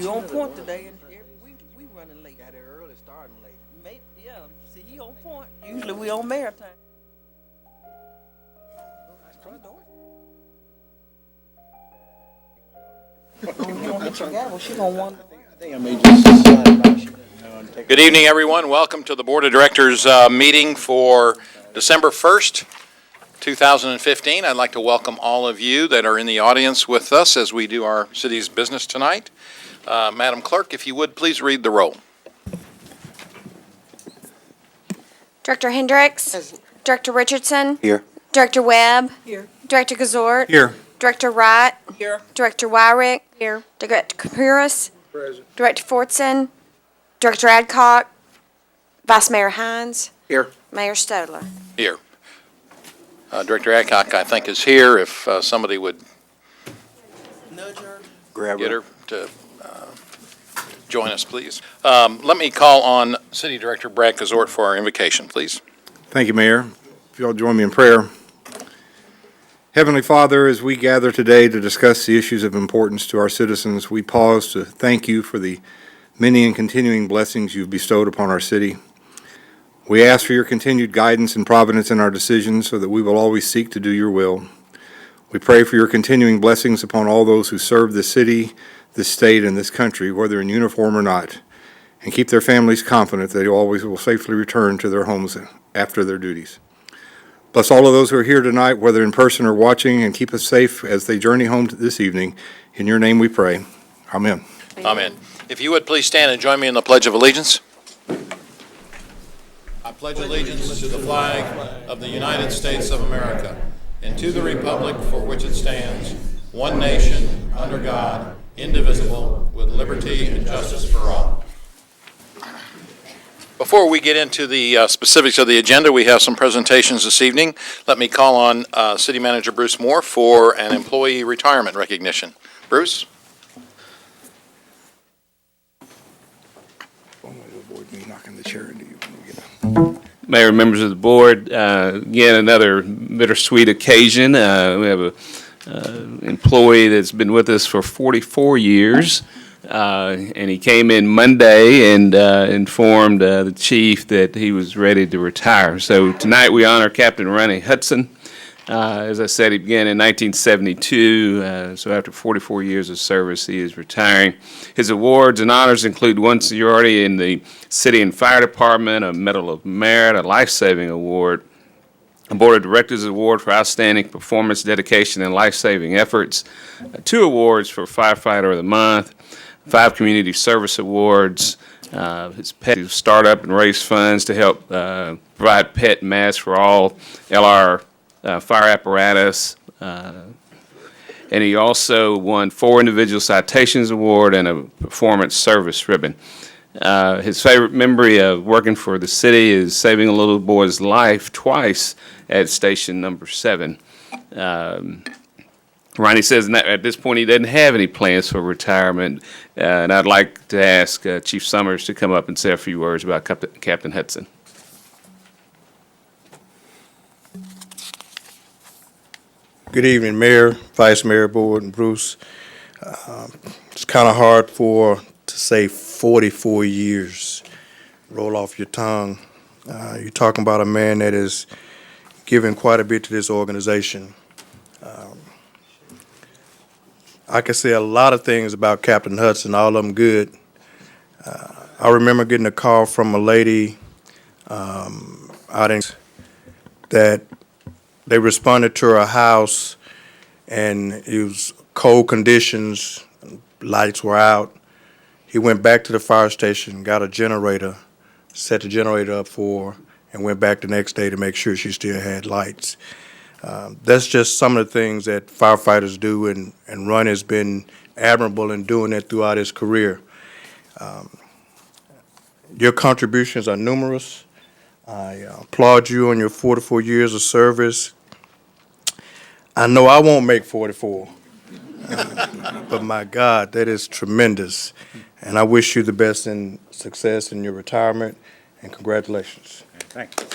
You on point today, and we running late. Got it early, starting late. Yeah, see, he on point. Usually we on mayor time. You don't hit your gavel, she gonna wonder. I think I may just slide by. Good evening, everyone. Welcome to the Board of Directors meeting for December 1st, 2015. I'd like to welcome all of you that are in the audience with us as we do our city's business tonight. Madam Clerk, if you would, please read the roll. Director Hendricks. Director Richardson. Here. Director Webb. Here. Director Gazort. Here. Director Wright. Here. Director Wyrick. Here. Director Kapuris. Present. Director Fortson. Director Adcock. Vice Mayor Hines. Here. Mayor Stodler. Here. Director Adcock, I think, is here. If somebody would Nudge her. Grab get her to join us, please. Let me call on City Director Brad Gazort for our invocation, please. Thank you, Mayor. If you'll join me in prayer. Heavenly Father, as we gather today to discuss the issues of importance to our citizens, we pause to thank you for the many and continuing blessings you've bestowed upon our city. We ask for your continued guidance and providence in our decisions so that we will always seek to do your will. We pray for your continuing blessings upon all those who serve this city, this state, and this country, whether in uniform or not, and keep their families confident that they always will safely return to their homes after their duties. Bless all of those who are here tonight, whether in person or watching, and keep us safe as they journey home this evening. In your name we pray. Amen. Amen. If you would please stand and join me in the Pledge of Allegiance. I pledge allegiance to the flag of the United States of America and to the republic for which it stands, one nation, under God, indivisible, with liberty and justice for all. Before we get into the specifics of the agenda, we have some presentations this evening. Let me call on City Manager Bruce Moore for an employee retirement recognition. Bruce? Mayor, members of the board, again, another bittersweet occasion. We have an employee that's been with us for 44 years. And he came in Monday and informed the chief that he was ready to retire. So tonight we honor Captain Ronnie Hudson. As I said, he began in 1972, so after 44 years of service, he is retiring. His awards and honors include one seniority in the City and Fire Department, a Medal of Merit, a Life-Saving Award, a Board of Directors Award for Outstanding Performance, Dedication, and Life-Saving Efforts, 2 awards for Firefighter of the Month, 5 Community Service Awards. His pet startup and raise funds to help provide pet masks for all LR fire apparatus. And he also won 4 Individual Citations Award and a Performance Service Ribbon. His favorite memory of working for the city is saving a little boy's life twice at station number 7. Ronnie says at this point he doesn't have any plans for retirement, and I'd like to ask Chief Summers to come up and say a few words about Captain Hudson. Good evening, Mayor, Vice Mayor, Board, and Bruce. It's kind of hard to say 44 years. Roll off your tongue. You're talking about a man that has given quite a bit to this organization. I can say a lot of things about Captain Hudson, all of them good. I remember getting a call from a lady out in that they responded to her house, and it was cold conditions, lights were out. He went back to the fire station, got a generator, set the generator up for her, and went back the next day to make sure she still had lights. That's just some of the things that firefighters do, and Ron has been admirable in doing that throughout his career. Your contributions are numerous. I applaud you on your 44 years of service. I know I won't make 44, but my God, that is tremendous. And I wish you the best in success in your retirement, and congratulations. Thank you.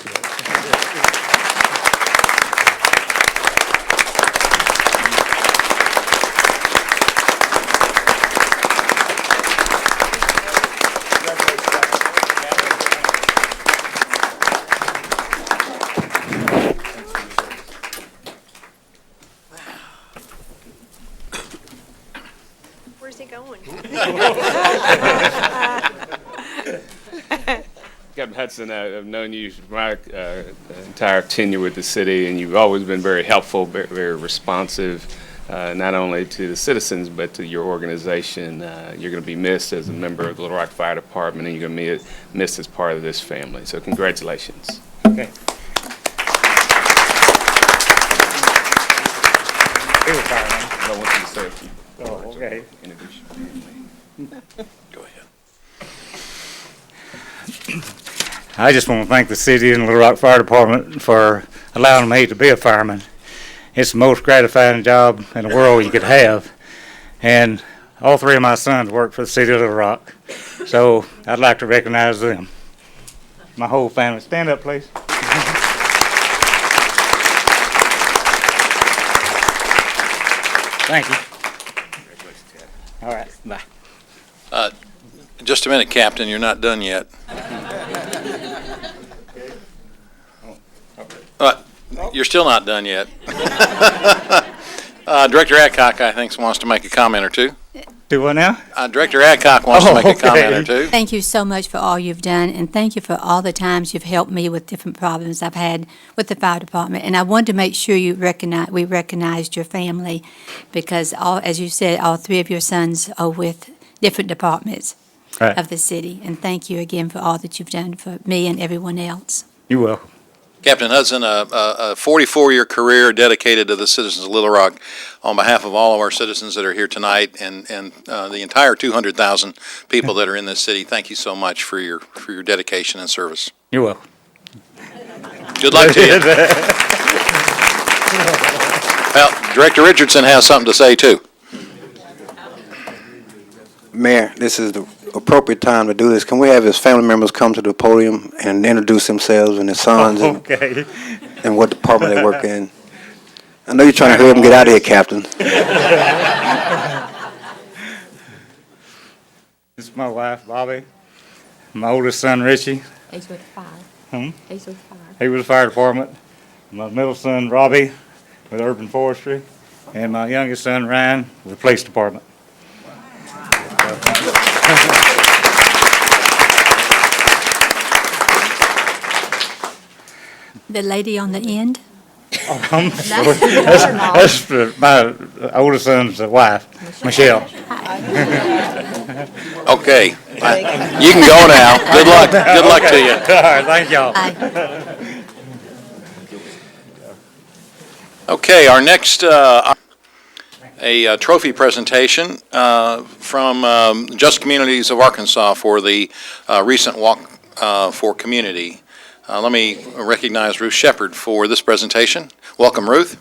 Captain Hudson, I've known you my entire tenure with the city, and you've always been very helpful, very, very responsive, not only to the citizens, but to your organization. You're going to be missed as a member of the Little Rock Fire Department, and you're going to be missed as part of this family. So congratulations. Okay. I don't want you to say a few words. okay. Introduce your family. Go ahead. I just want to thank the city and Little Rock Fire Department for allowing me to be a fireman. It's the most gratifying job in the world you could have. And all three of my sons work for the city of Little Rock. So I'd like to recognize them. My whole family. Stand up, please. Thank you. All right, bye. Just a minute, Captain, you're not done yet. You're still not done yet. Director Adcock, I think, wants to make a comment or two. Do what now? Director Adcock wants to make a comment or two. Thank you so much for all you've done, and thank you for all the times you've helped me with different problems I've had with the fire department. And I wanted to make sure we recognized your family, because as you said, all three of your sons are with different departments Right. of the city. And thank you again for all that you've done for me and everyone else. You're welcome. Captain Hudson, a 44-year career dedicated to the citizens of Little Rock. On behalf of all of our citizens that are here tonight and the entire 200,000 people that are in this city, thank you so much for your dedication and service. You're welcome. Good luck to you. Well, Director Richardson has something to say, too. Mayor, this is the appropriate time to do this. Can we have his family members come to the podium and introduce themselves and their sons Okay. and what department they work in? I know you're trying to hurry up and get out of here, Captain. This is my wife, Bobby. My oldest son, Richie. He's with fire. He's with fire. He was the fire department. My middle son, Robbie, with urban forestry. And my youngest son, Ryan, with the police department. The lady on the end? That's my oldest son's wife, Michelle. Okay. You can go now. Good luck. Good luck to you. All right, thank y'all. Aye. Okay, our next, a trophy presentation from Just Communities of Arkansas for the recent Walk for Community. Let me recognize Ruth Shepard for this presentation. Welcome, Ruth.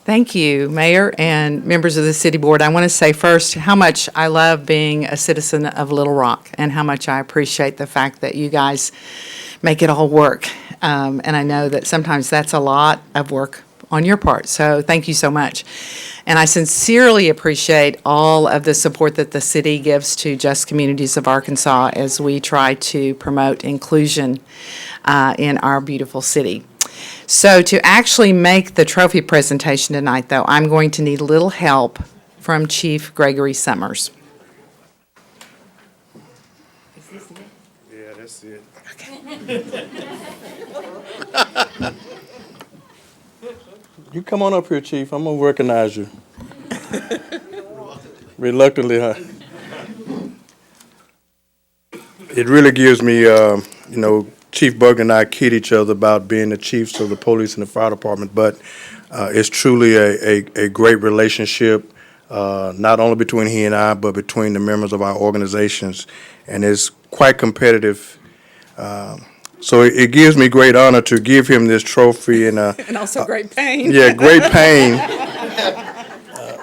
Thank you, Mayor and members of the City Board. I want to say first how much I love being a citizen of Little Rock and how much I appreciate the fact that you guys make it all work. And I know that sometimes that's a lot of work on your part, so thank you so much. And I sincerely appreciate all of the support that the city gives to Just Communities of Arkansas as we try to promote inclusion in our beautiful city. So to actually make the trophy presentation tonight, though, I'm going to need a little help from Chief Gregory Summers. Yeah, that's it. You come on up here, Chief. I'm gonna recognize you. Reluctantly, huh? It really gives me, Chief Bug and I kid each other about being the chiefs of the police and the fire department, but it's truly a great relationship, not only between he and I, but between the members of our organizations, and it's quite competitive. So it gives me great honor to give him this trophy and also great pain. yeah, great pain.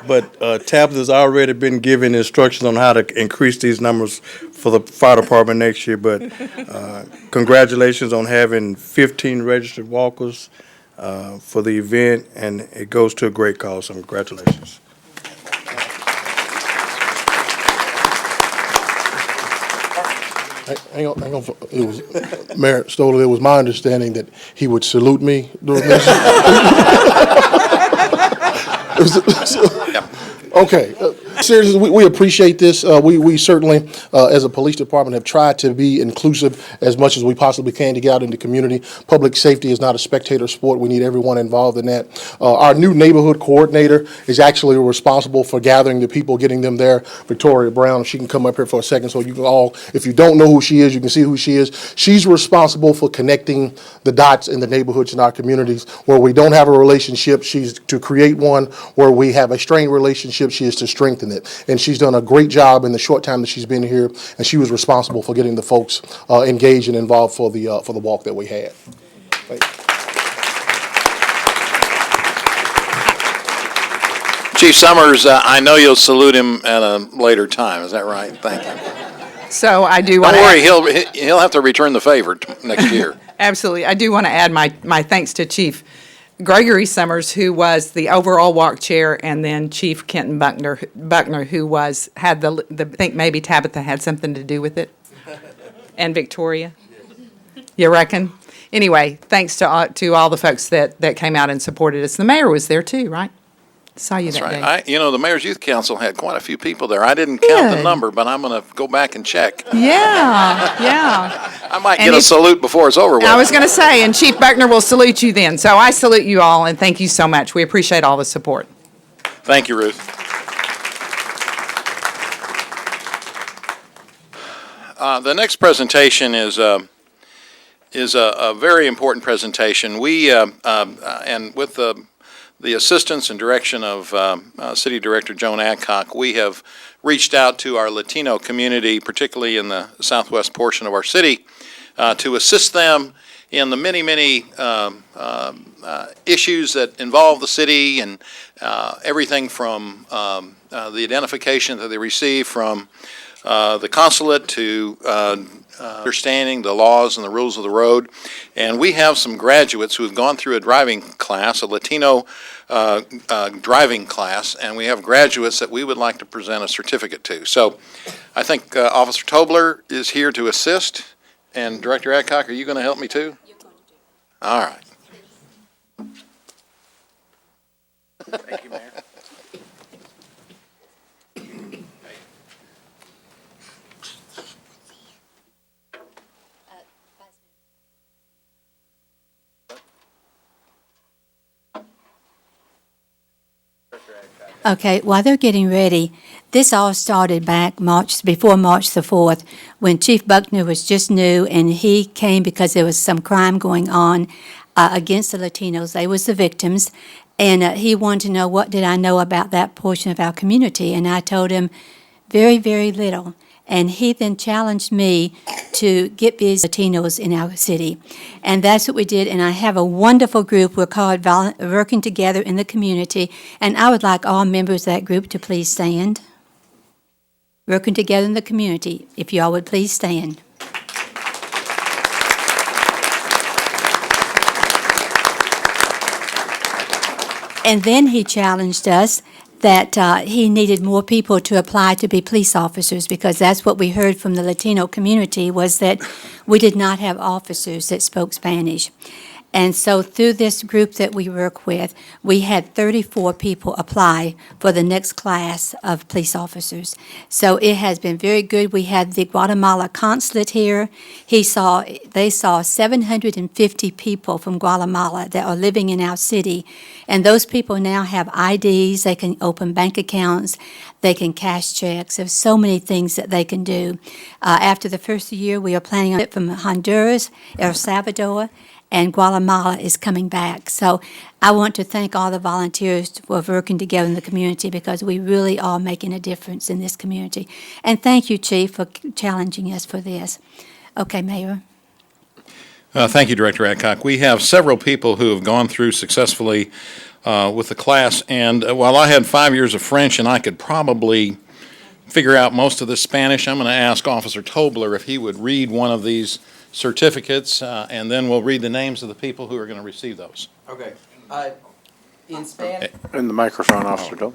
But Tabitha's already been given instructions on how to increase these numbers for the fire department next year. But congratulations on having 15 registered walkers for the event, and it goes to a great cause. So congratulations. Hang on. It was Mayor Stoller. It was my understanding that he would salute me during this. Okay. Seriously, we appreciate this. We certainly, as a police department, have tried to be inclusive as much as we possibly can to get out in the community. Public safety is not a spectator sport. We need everyone involved in that. Our new neighborhood coordinator is actually responsible for gathering the people, getting them there. Victoria Brown, if she can come up here for a second so you can all, if you don't know who she is, you can see who she is. She's responsible for connecting the dots in the neighborhoods in our communities. Where we don't have a relationship, she's to create one. Where we have a strained relationship, she is to strengthen it. And she's done a great job in the short time that she's been here, and she was responsible for getting the folks engaged and involved for the walk that we had. Chief Summers, I know you'll salute him at a later time. Is that right? Thank you. So I do Don't want worry, he'll have to return the favor next year. Absolutely. I do want to add my thanks to Chief Gregory Summers, who was the overall walk chair, and then Chief Kenton Buckner, who had the I think maybe Tabitha had something to do with it, and Victoria. You reckon? Anyway, thanks to all the folks that came out and supported us. The mayor was there too, right? Saw you That's that right. day. The Mayor's Youth Council had quite a few people there. I didn't count the Good. number, but I'm going to go back and check. Yeah. I might And get a if- salute before it's over with. I was going to say, and Chief Buckner will salute you then. So I salute you all, and thank you so much. We appreciate all the support. Thank you, Ruth. The next presentation is a very important presentation. We, and with the assistance and direction of City Director Joan Adcock, we have reached out to our Latino community, particularly in the southwest portion of our city, to assist them in the many issues that involve the city, and everything from the identification that they receive from the consulate to understanding the laws and the rules of the road. And we have some graduates who have gone through a driving class, a Latino driving class, and we have graduates that we would like to present a certificate to. So I think Officer Tobler is here to assist, and Director Adcock, are you going to help me too? All right. Thank you, Mayor. Okay, while they're getting ready, this all started back before March the 4th, when Chief Buckner was just new, and he came because there was some crime going on against the Latinos. They was the victims, and he wanted to know what did I know about that portion of our community, and I told him very, very little. And he then challenged me to get these Latinos in our city. And that's what we did. And I have a wonderful group. We're called Working Together in the Community. And I would like all members of that group to please stand. Working Together in the Community. If you all would please stand. And then he challenged us that he needed more people to apply to be police officers, because that's what we heard from the Latino community, was that we did not have officers that spoke Spanish. And so through this group that we work with, we had 34 people apply for the next class of police officers. So it has been very good. We had the Guatemala consulate here. They saw 750 people from Guatemala that are living in our city. And those people now have IDs, they can open bank accounts, they can cash checks. There's so many things that they can do. After the first year, we are planning on it from Honduras, El Salvador, and Guatemala is coming back. So I want to thank all the volunteers for working together in the community, because we really are making a difference in this community. And thank you, Chief, for challenging us for this. Okay, Mayor. Thank you, Director Adcock. We have several people who have gone through successfully with the class, and while I had 5 years of French and I could probably figure out most of the Spanish, I'm going to ask Officer Tobler if he would read one of these certificates, and then we'll read the names of the people who are going to receive those. Okay. In Spanish. In the microphone, Officer Doe.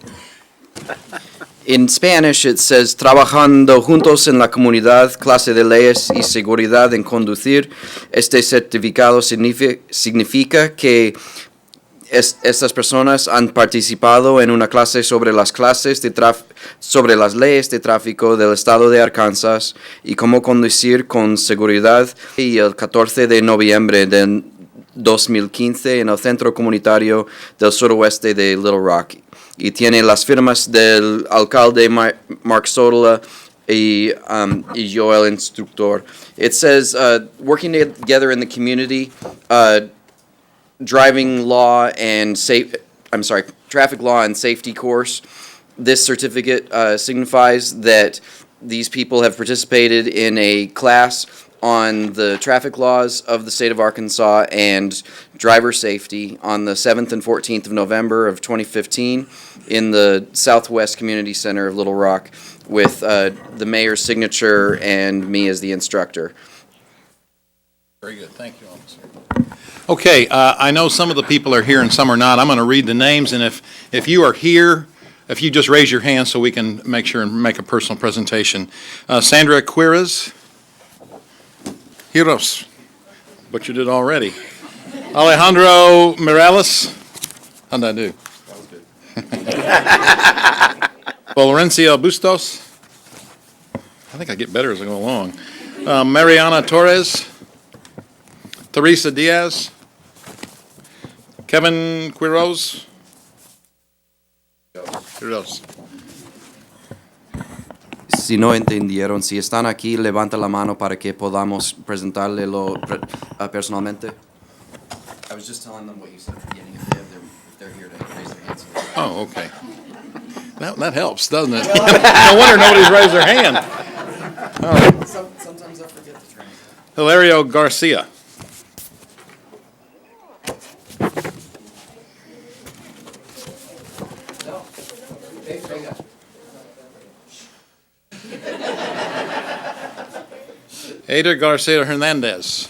In Spanish it says, trabajando juntos en la comunidad, clase de leyes y seguridad en conducir. Este certificado significa que Estas personas han participado en una clase sobre sobre las leyes de tráfico del estado de Arkansas y cómo conducir con seguridad, y el 14 de noviembre de 2015 en el centro comunitario del suroeste de Little Rock. Y tiene las firmas del alcalde Mark Sotola y yo, el instructor. It says, working together in the community, traffic law and safety course. This certificate signifies that these people have participated in a class on the traffic laws of the state of Arkansas and driver safety on the 7th and 14th of November of 2015 in the Southwest Community Center of Little Rock, with the mayor's signature and me as the instructor. Very good. Thank you, officer. Okay, I know some of the people are here and some are not. I'm going to read the names, and if you are here, if you just raise your hand so we can make sure and make a personal presentation. Sandra Quiras. Hiros, butchered it already. Alejandro Morales. How'd I do? That was good. Florencio Bustos. I think I get better as I go along. Mariana Torres. Teresa Diaz. Kevin Quiroz. Quiroz. Si no entendieron, si están aquí, levanta la mano para que podamos presentarlo personalmente. I was just telling them what you said at the beginning, if they're here to raise their hands. Oh, okay. That helps, doesn't it? No wonder nobody's raised their hand. All right. Sometimes I forget to train. Hilario Garcia. Ada Garcia Hernandez.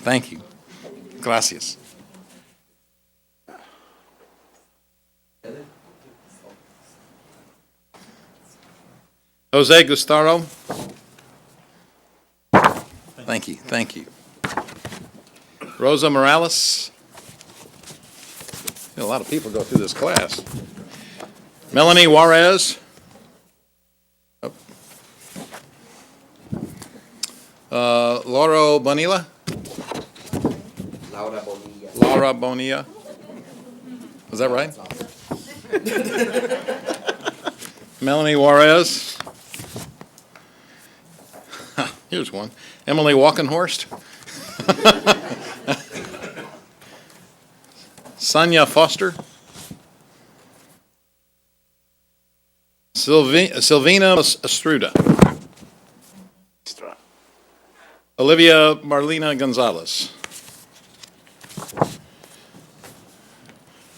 Thank you. Gracias. Jose Gustaro. Thank you, thank you. Rosa Morales. A lot of people go through this class. Melanie Juarez. Laura Bonilla. Laura Bonilla. Was that right? Melanie Juarez. Here's one. Emily Walkenhorst. Sonia Foster. Silvina Estruda. Olivia Marlena Gonzalez.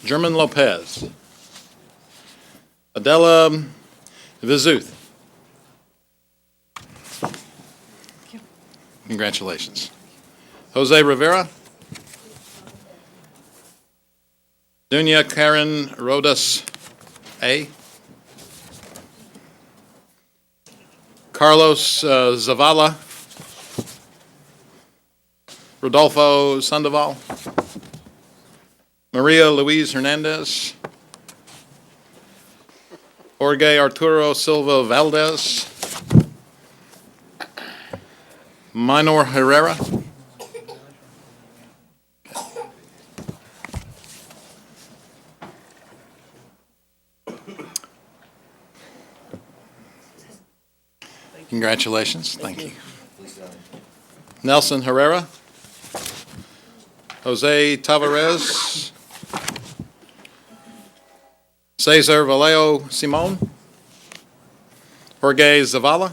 German Lopez. Adela Vizuth. Congratulations. Jose Rivera. Dunya Karen Rodas A. Carlos Zavala. Rodolfo Sandoval. Maria Luis Hernandez. Jorge Arturo Silva Valdez. Minor Herrera. Congratulations. Thank you. Nelson Herrera. Jose Tavares. Cesar Vallejo Simon. Jorge Zavala.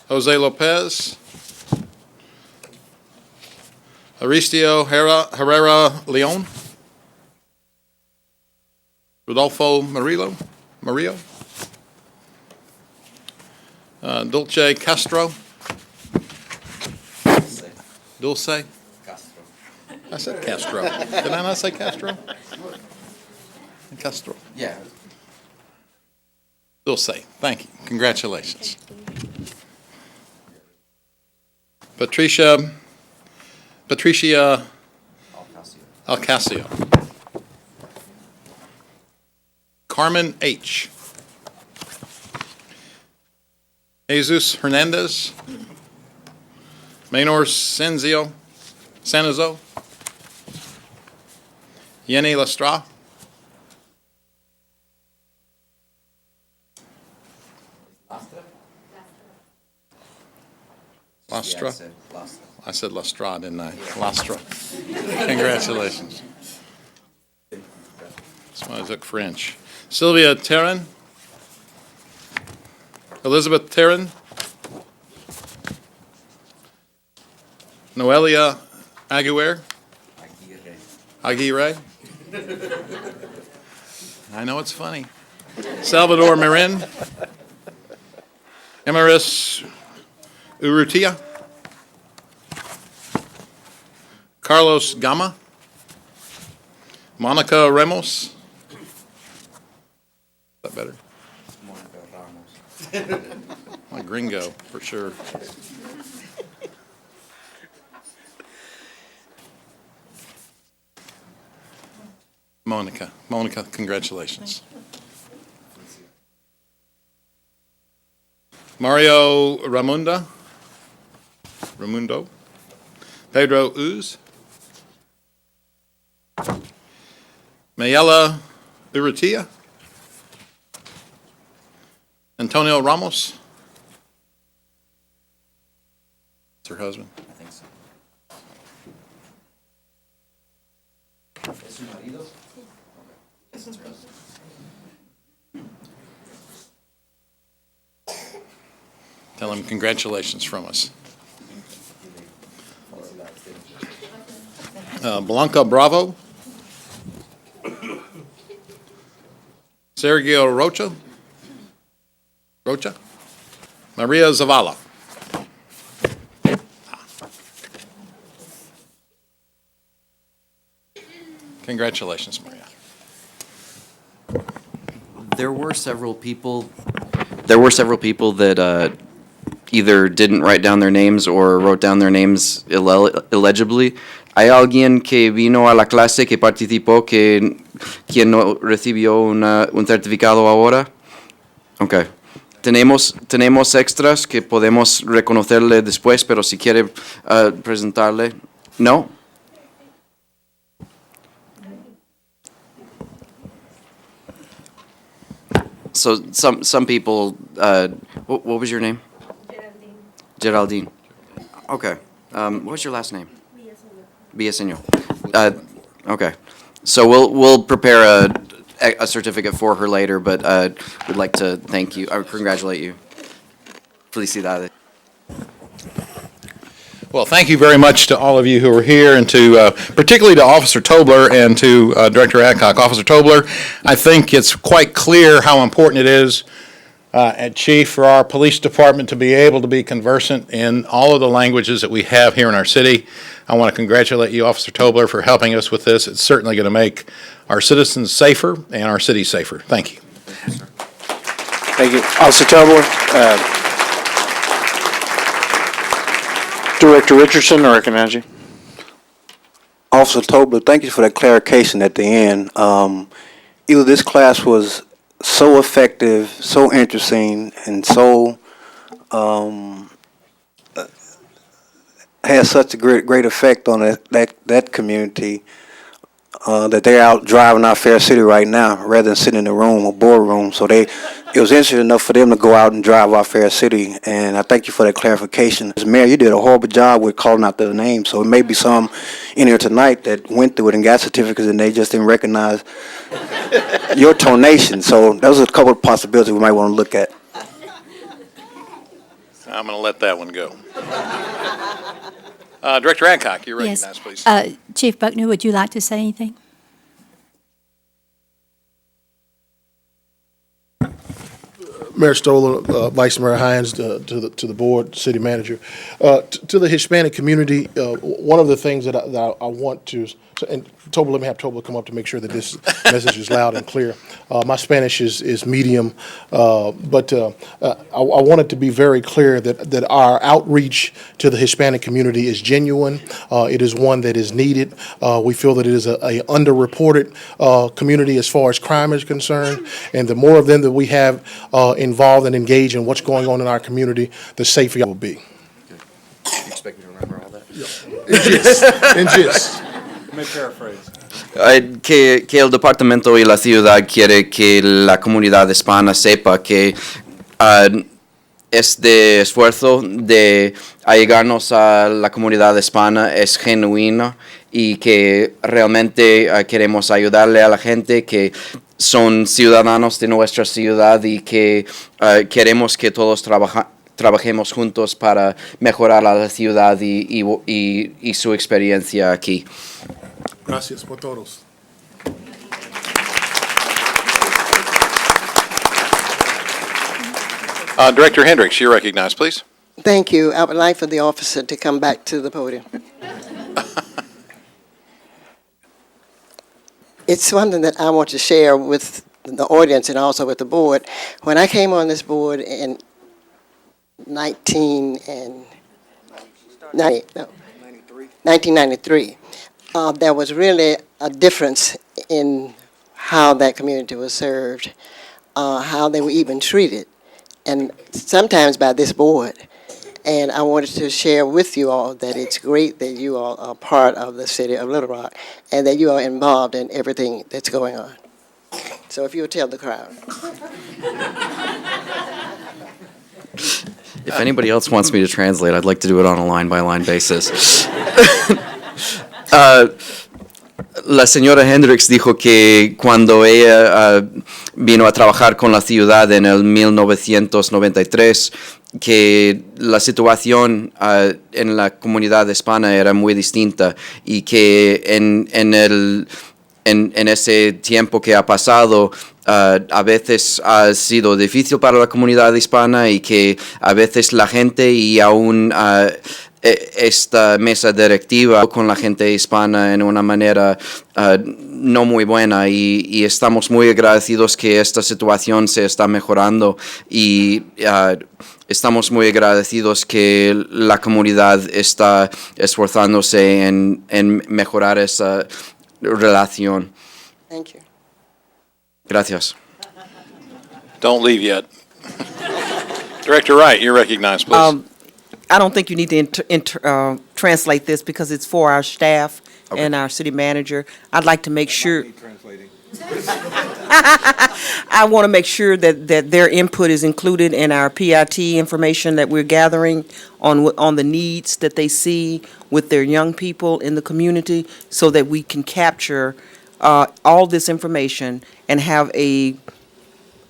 Jose Lopez. Aristio Herrera Leon. Rodolfo Murillo. Dulce Castro. Dulce? Castro. I said Castro. Did I not say Castro? Castro. Yeah. Dulce, thank you. Congratulations. Patricia Alcasio. Carmen H. Jesus Hernandez. Maynor Sanzo. Yenny Lastra. Lastra? I said Lastra, didn't I? Lastra. Congratulations. That's why I took French. Sylvia Terran. Elizabeth Terran. Noelia Aguirre. Aguirre. I know it's funny. Salvador Marin. Emeris Urrutia. Carlos Gama. Monica Ramos. Is that better? My gringo, for sure. Monica, congratulations. Mario Ramundo. Pedro Uz. Mayela Urrutia. Antonio Ramos. That's her husband. I think so. Tell him congratulations from us. Blanca Bravo. Sergio Rocha. Maria Zavala. Congratulations, Maria. There were several people that either didn't write down their names or wrote down their names illegibly. ¿Hay alguien que vino a la clase que participó quien no recibió un certificado ahora? Okay. Tenemos extras que podemos reconocerle después, pero si quiere presentarle, ¿no? So some people, what was your name? Geraldine. Okay. What was your last name? Villaseñor. Okay. So we'll prepare a certificate for her later, but we'd like to thank you, or congratulate you. Felicidades. Well, thank you very much to all of you who are here, and to particularly to Officer Tobler and to Director Adcock. Officer Tobler, I think it's quite clear how important it is, Chief, for our police department to be able to be conversant in all of the languages that we have here in our city. I want to congratulate you, Officer Tobler, for helping us with this. It's certainly going to make our citizens safer and our city safer. Thank you. Thank you. Officer Tobler. Director Richardson, I recognize you. Officer Tobler, thank you for that clarification at the end. Either this class was so effective, so interesting, and so has such a great effect on that community that they're out driving our fair city right now rather than sitting in a room, a boardroom. So it was interesting enough for them to go out and drive our fair city, and I thank you for that clarification. As Mayor, you did a horrible job with calling out the names, so it may be some in here tonight that went through it and got certificates and they just didn't recognize your tonation. So those are a couple of possibilities we might want to look at. I'm going to let that one go. Director Adcock, you're recognized, please. Chief Buckner, would you like to say anything? Mayor Stoller, Vice Mayor Hines, to the board, city manager. To the Hispanic community, one of the things that I want to, and Toba, let me have Toba come up to make sure that this message is loud and clear. My Spanish is medium, but I want it to be very clear that our outreach to the Hispanic community is genuine. It is one that is needed. We feel that it is a underreported community as far as crime is concerned, and the more of them that we have involved and engaged in what's going on in our community, the safer it will be. You expect me to remember all that? In gist. Let me paraphrase. Que el departamento y la ciudad quiere que la comunidad hispana sepa que este esfuerzo de allegarnos a la comunidad hispana es genuino y que realmente queremos ayudarle a la gente que son ciudadanos de nuestra ciudad y que queremos que todos trabajemos juntos para mejorar a la ciudad y su experiencia aquí. Gracias por todos. Director Hendricks, you're recognized, please. Thank you. I would like for the officer to come back to the podium. It's something that I want to share with the audience and also with the board. When I came on this board in 1993, there was really a difference in how that community was served, how they were even treated, and sometimes by this board. And I wanted to share with you all that it's great that you all are part of the city of Little Rock and that you are involved in everything that's going on. So if you'll tell the crowd. If anybody else wants me to translate, I'd like to do it on a line-by-line basis. La señora Hendricks dijo que cuando ella vino a trabajar con la ciudad en el 1993, que la situación en la comunidad hispana era muy distinta y que en ese tiempo que ha pasado, a veces ha sido difícil para la comunidad hispana y que a veces la gente y aún esta mesa directiva con la gente hispana en una manera no muy buena y estamos muy agradecidos que esta situación se está mejorando y estamos muy agradecidos que la comunidad está esforzándose en mejorar esa relación. Thank you. Gracias. Don't leave yet. Director Wright, you're recognized, please. I don't think you need to translate this because it's for our staff and our city manager. I'd like to make sure. I want to make sure that their input is included in our PIT information that we're gathering on the needs that they see with their young people in the community so that we can capture all this information and have a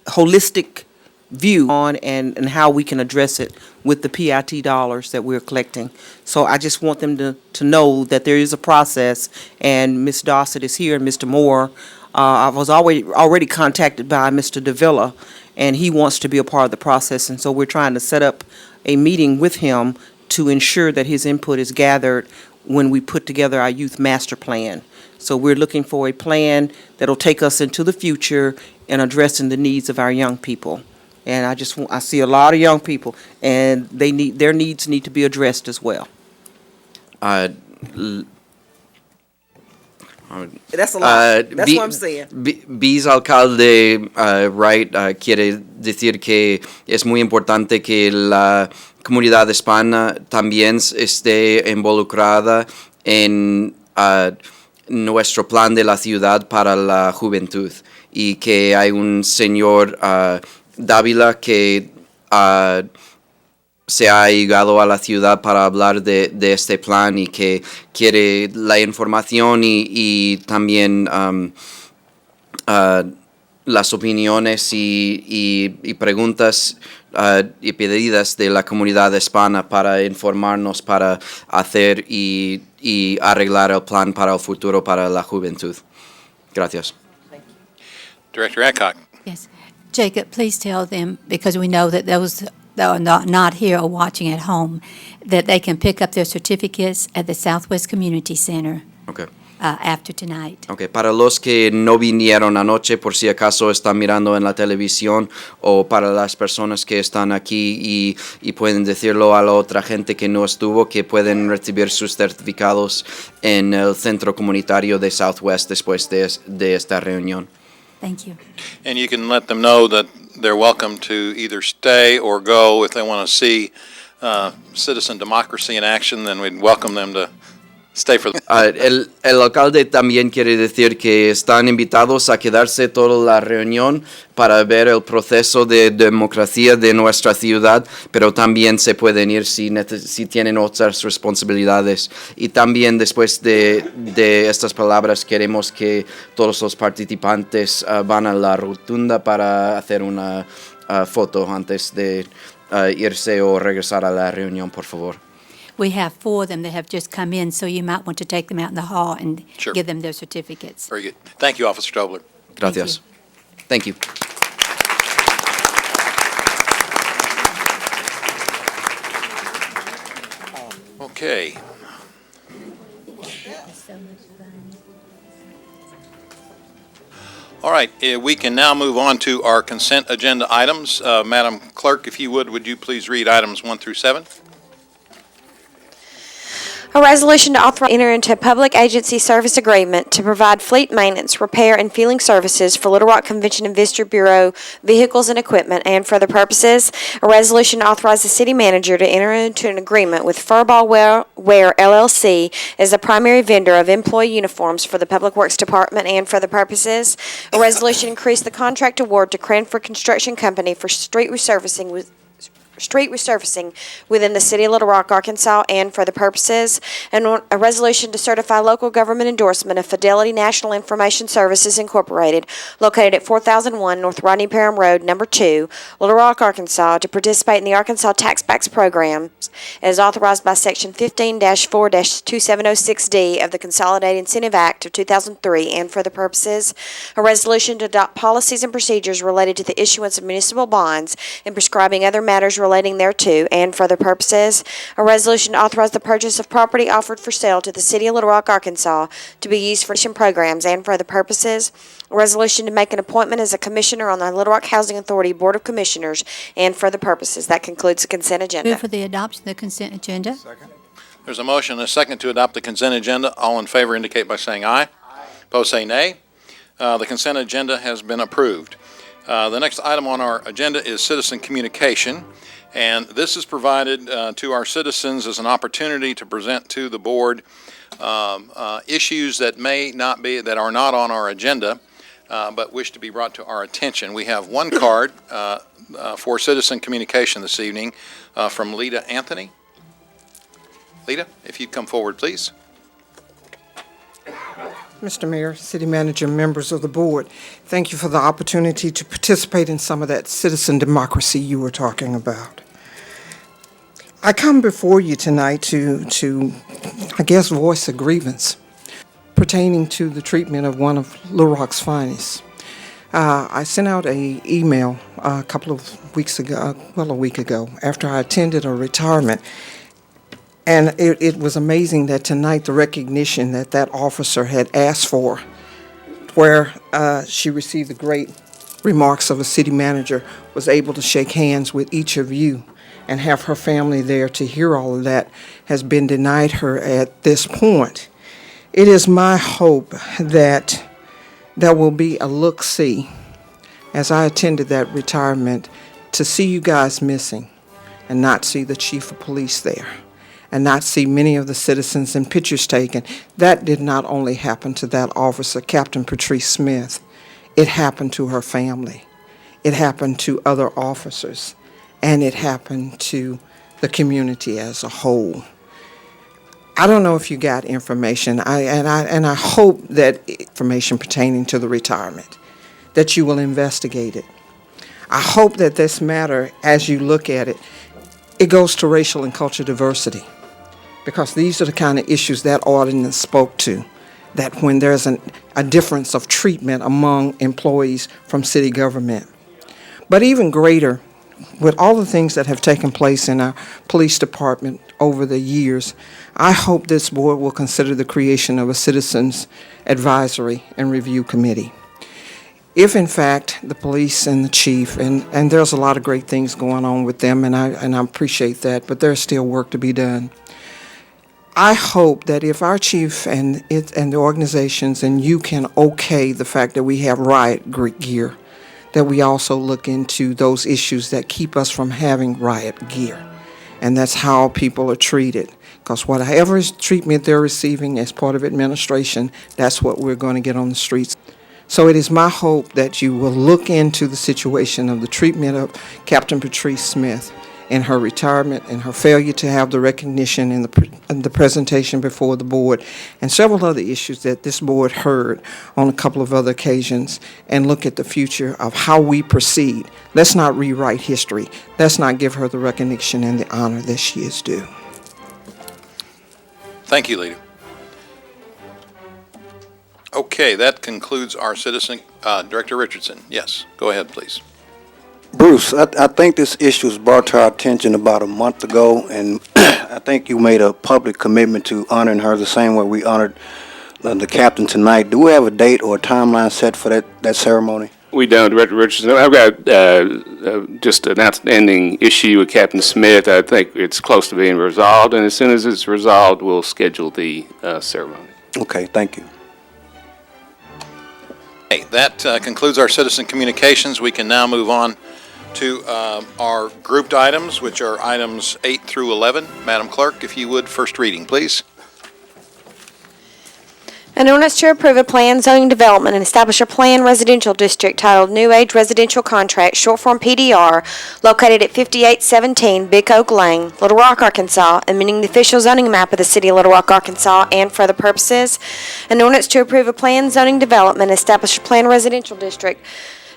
holistic view on and how we can address it with the PIT dollars that we're collecting. So I just want them to know that there is a process, and Ms. Dossett is here, and Mr. Moore. I was already contacted by Mr. Davila, and he wants to be a part of the process, and so we're trying to set up a meeting with him to ensure that his input is gathered when we put together our youth master plan. So we're looking for a plan that'll take us into the future and addressing the needs of our young people. And I see a lot of young people, and their needs need to be addressed as well. That's a lot. That's what I'm saying. Vicealcalde Wright quiere decir que es muy importante que la comunidad hispana también esté involucrada en nuestro plan de la ciudad para la juventud y que hay un señor Dávila que se ha llegado a la ciudad para hablar de este plan y que quiere la información y también las opiniones y preguntas y pedidas de la comunidad hispana para informarnos, para hacer y arreglar el plan para el futuro para la juventud. Gracias. Director Adcock. Yes. Jacob, please tell them, because we know that those that are not here or watching at home, that they can pick up their certificates at the Southwest Community Center Okay. After tonight. Ok, para los que no vinieron anoche, por si acaso están mirando en la televisión, o para las personas que están aquí y pueden decirlo a la otra gente que no estuvo, que pueden recibir sus certificados en el centro comunitario de Southwest después de esta reunión. Thank you. And you can let them know that they're welcome to either stay or go. If they want to see citizen democracy in action, then we'd welcome them to stay for El alcalde también quiere decir que están invitados a quedarse toda la reunión para ver el proceso de democracia de nuestra ciudad, pero también se pueden ir si tienen otras responsabilidades. Y también después de estas palabras queremos que todos los participantes van a la rotunda para hacer una foto antes de irse o regresar a la reunión, por favor. We have 4 of them that have just come in, so you might want to take them out in the hall and Sure. give them their certificates. Very good. Thank you, Officer Tobler. Gracias. Thank you. Okay. All right, we can now move on to our consent agenda items. Madam Clerk, if you would you please read items 1 through 7? A resolution to authorize enter into a public agency service agreement to provide fleet maintenance, repair, and fueling services for Little Rock Convention and Visitor Bureau vehicles and equipment, and for other purposes. A resolution to authorize the city manager to enter into an agreement with Furball Wear LLC as the primary vendor of employee uniforms for the Public Works Department, and for other purposes. A resolution to increase the contract award to Cranford Construction Company for street resurfacing within the city of Little Rock, Arkansas, and for the purposes, and a resolution to certify local government endorsement of Fidelity National Information Services Incorporated, located at 4001 North Rodney Parham Road, Number 2, Little Rock, Arkansas, to participate in the Arkansas Tax Backs Program as authorized by Section 15-4-2706D of the Consolidated Incentive Act of 2003, and for the purposes, a resolution to adopt policies and procedures related to the issuance of municipal bonds and prescribing other matters relating thereto, and for other purposes, a resolution to authorize the purchase of property offered for sale to the city of Little Rock, Arkansas, to be used for mission programs, and for other purposes, a resolution to make an appointment as a commissioner on the Little Rock Housing Authority Board of Commissioners, and for other purposes. That concludes the consent agenda. Move for the adoption of the consent agenda. There's a motion and a second to adopt the consent agenda. All in favor indicate by saying aye. Opposed say nay. The consent agenda has been approved. The next item on our agenda is citizen communication. And this is provided to our citizens as an opportunity to present to the board issues that that are not on our agenda, but wish to be brought to our attention. We have one card for citizen communication this evening from Lita Anthony. Lita, if you'd come forward, please. Mr. Mayor, City Manager, members of the board, thank you for the opportunity to participate in some of that citizen democracy you were talking about. I come before you tonight to I guess, voice a grievance pertaining to the treatment of one of Little Rock's finest. I sent out an email a couple of weeks ago, a week ago, after I attended a retirement. And it was amazing that tonight the recognition that officer had asked for, where she received the great remarks of a city manager, was able to shake hands with each of you and have her family there to hear all of that, has been denied her at this point. It is my hope that there will be a look-see as I attended that retirement to see you guys missing and not see the chief of police there, and not see many of the citizens in pictures taken. That did not only happen to that officer, Captain Patrice Smith. It happened to her family. It happened to other officers. And it happened to the community as a whole. I don't know if you got information, and I hope that information pertaining to the retirement, that you will investigate it. I hope that this matter, as you look at it, it goes to racial and cultural diversity, because these are the kind of issues that ordinance spoke to, that when there's a difference of treatment among employees from city government. But even greater, with all the things that have taken place in our police department over the years, I hope this board will consider the creation of a Citizens Advisory and Review Committee. If in fact the police and the chief, and there's a lot of great things going on with them, and I appreciate that, but there's still work to be done. I hope that if our chief and the organizations and you can okay the fact that we have riot gear, that we also look into those issues that keep us from having riot gear. And that's how people are treated. Because whatever treatment they're receiving as part of administration, that's what we're going to get on the streets. So it is my hope that you will look into the situation of the treatment of Captain Patrice Smith and her retirement and her failure to have the recognition in the presentation before the board and several other issues that this board heard on a couple of other occasions, and look at the future of how we proceed. Let's not rewrite history. Let's not give her the recognition and the honor that she is due. Thank you, Leader. Okay, that concludes our citizen, Director Richardson. Yes, go ahead, please. Bruce, I think this issue was brought to our attention about a month ago, and I think you made a public commitment to honoring her the same way we honored the captain tonight. Do we have a date or a timeline set for that ceremony? We don't, Director Richardson. I've got just an outstanding issue with Captain Smith. I think it's close to being resolved, and as soon as it's resolved, we'll schedule the ceremony. Okay, thank you. Okay, that concludes our citizen communications. We can now move on to our grouped items, which are items 8 through 11. Madam Clerk, if you would, first reading, please. An ordinance to approve a plan zoning development and establish a planned residential district titled New Age Residential Contract, short form PDR, located at 5817 Big Oak Lane, Little Rock, Arkansas, amending the official zoning map of the city of Little Rock, Arkansas, and for other purposes. An ordinance to approve a planned zoning development and establish a planned residential district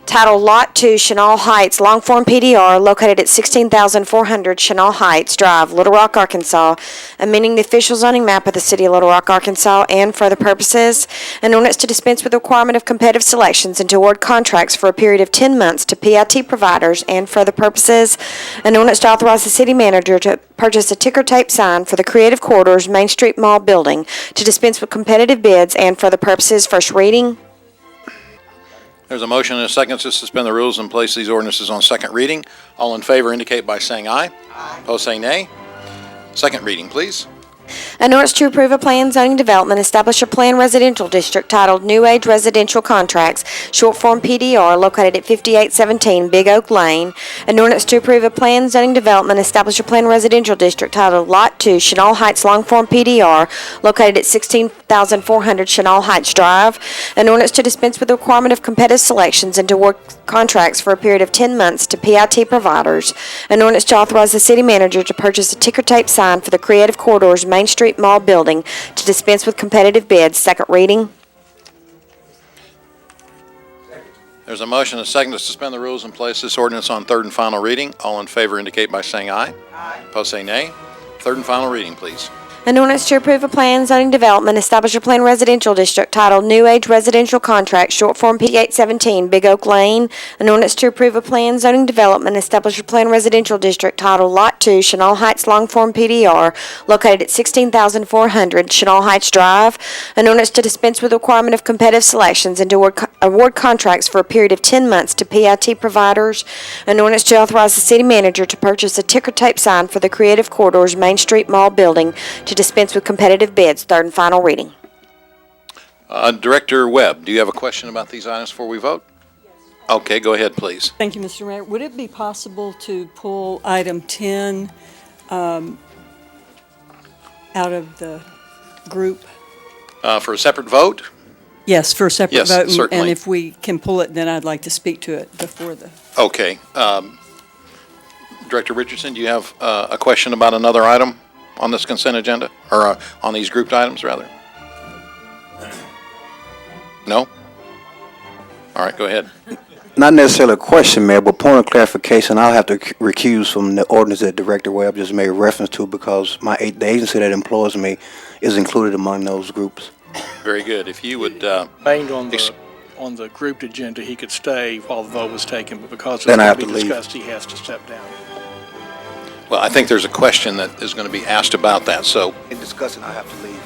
titled Lot 2, Chenal Heights, long form PDR, located at 16,400 Chenal Heights Drive, Little Rock, Arkansas, amending the official zoning map of the city of Little Rock, Arkansas, and for other purposes. An ordinance to dispense with the requirement of competitive selections and to award contracts for a period of 10 months to PIT providers, and for other purposes. An ordinance to authorize the city manager to purchase a ticker tape sign for the Creative Corridors Main Street Mall building, to dispense with competitive bids, and for other purposes. First reading. There's a motion and a second to suspend the rules and place these ordinances on second reading. All in favor indicate by saying aye. Aye. Opposed say nay. Second reading, please. An ordinance to approve a planned zoning development, establish a planned residential district titled New Age Residential Contracts, short form PDR, located at 5817 Big Oak Lane. An ordinance to approve a planned zoning development, establish a planned residential district titled Lot 2, Chenal Heights, long form PDR, located at 16,400 Chenal Heights Drive. An ordinance to dispense with the requirement of competitive selections and to award contracts for a period of 10 months to PIT providers. An ordinance to authorize the city manager to purchase a ticker tape sign for the Creative Corridors Main Street Mall building, to dispense with competitive bids. Second reading. There's a motion and a second to suspend the rules and place this ordinance on third and final reading. All in favor indicate by saying aye. Aye. Opposed say nay. Third and final reading, please. An ordinance to approve a planned zoning development, establish a planned residential district titled New Age Residential Contract, short form P817 Big Oak Lane. An ordinance to approve a planned zoning development, establish a planned residential district titled Lot 2, Chenal Heights, long form PDR, located at 16,400 Chenal Heights Drive. An ordinance to dispense with the requirement of competitive selections and to award contracts for a period of 10 months to PIT providers. An ordinance to authorize the city manager to purchase a ticker tape sign for the Creative Corridors Main Street Mall building, to dispense with competitive bids. Third and final reading. Director Webb, do you have a question about these items before we vote? Yes. Okay, go ahead, please. Thank you, Mr. Mayor. Would it be possible to pull item 10 out of the group? For a separate vote? Yes, for a separate Yes, vote. certainly. And if we can pull it, then I'd like to speak to it before the... Okay. Director Richardson, do you have a question about another item on this consent agenda, or on these grouped items, rather? No? All right, go ahead. Not necessarily a question, Mayor, but point of clarification, I'll have to recuse from the ordinance that Director Webb just made reference to, because the agency that employs me is included among those groups. Very good. If you would on the grouped agenda, he could stay while the vote was taken, but because Then it's I going have to to be leave. discussed, he has to step down. Well, I think there's a question that is going to be asked about that, so In discussing, I have to leave.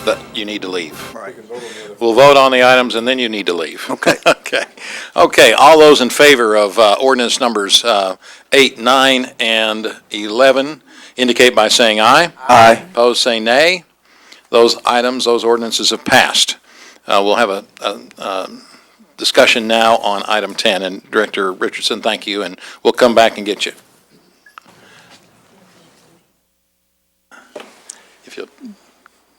that you need to leave. Right. We'll vote on the items, and then you need to leave. Okay. Okay, all those in favor of ordinance numbers 8, 9, and 11 indicate by saying aye. Aye. Opposed, say nay. Those items, those ordinances have passed. We'll have a discussion now on item 10, and Director Richardson, thank you, and we'll come back and get you. If you'll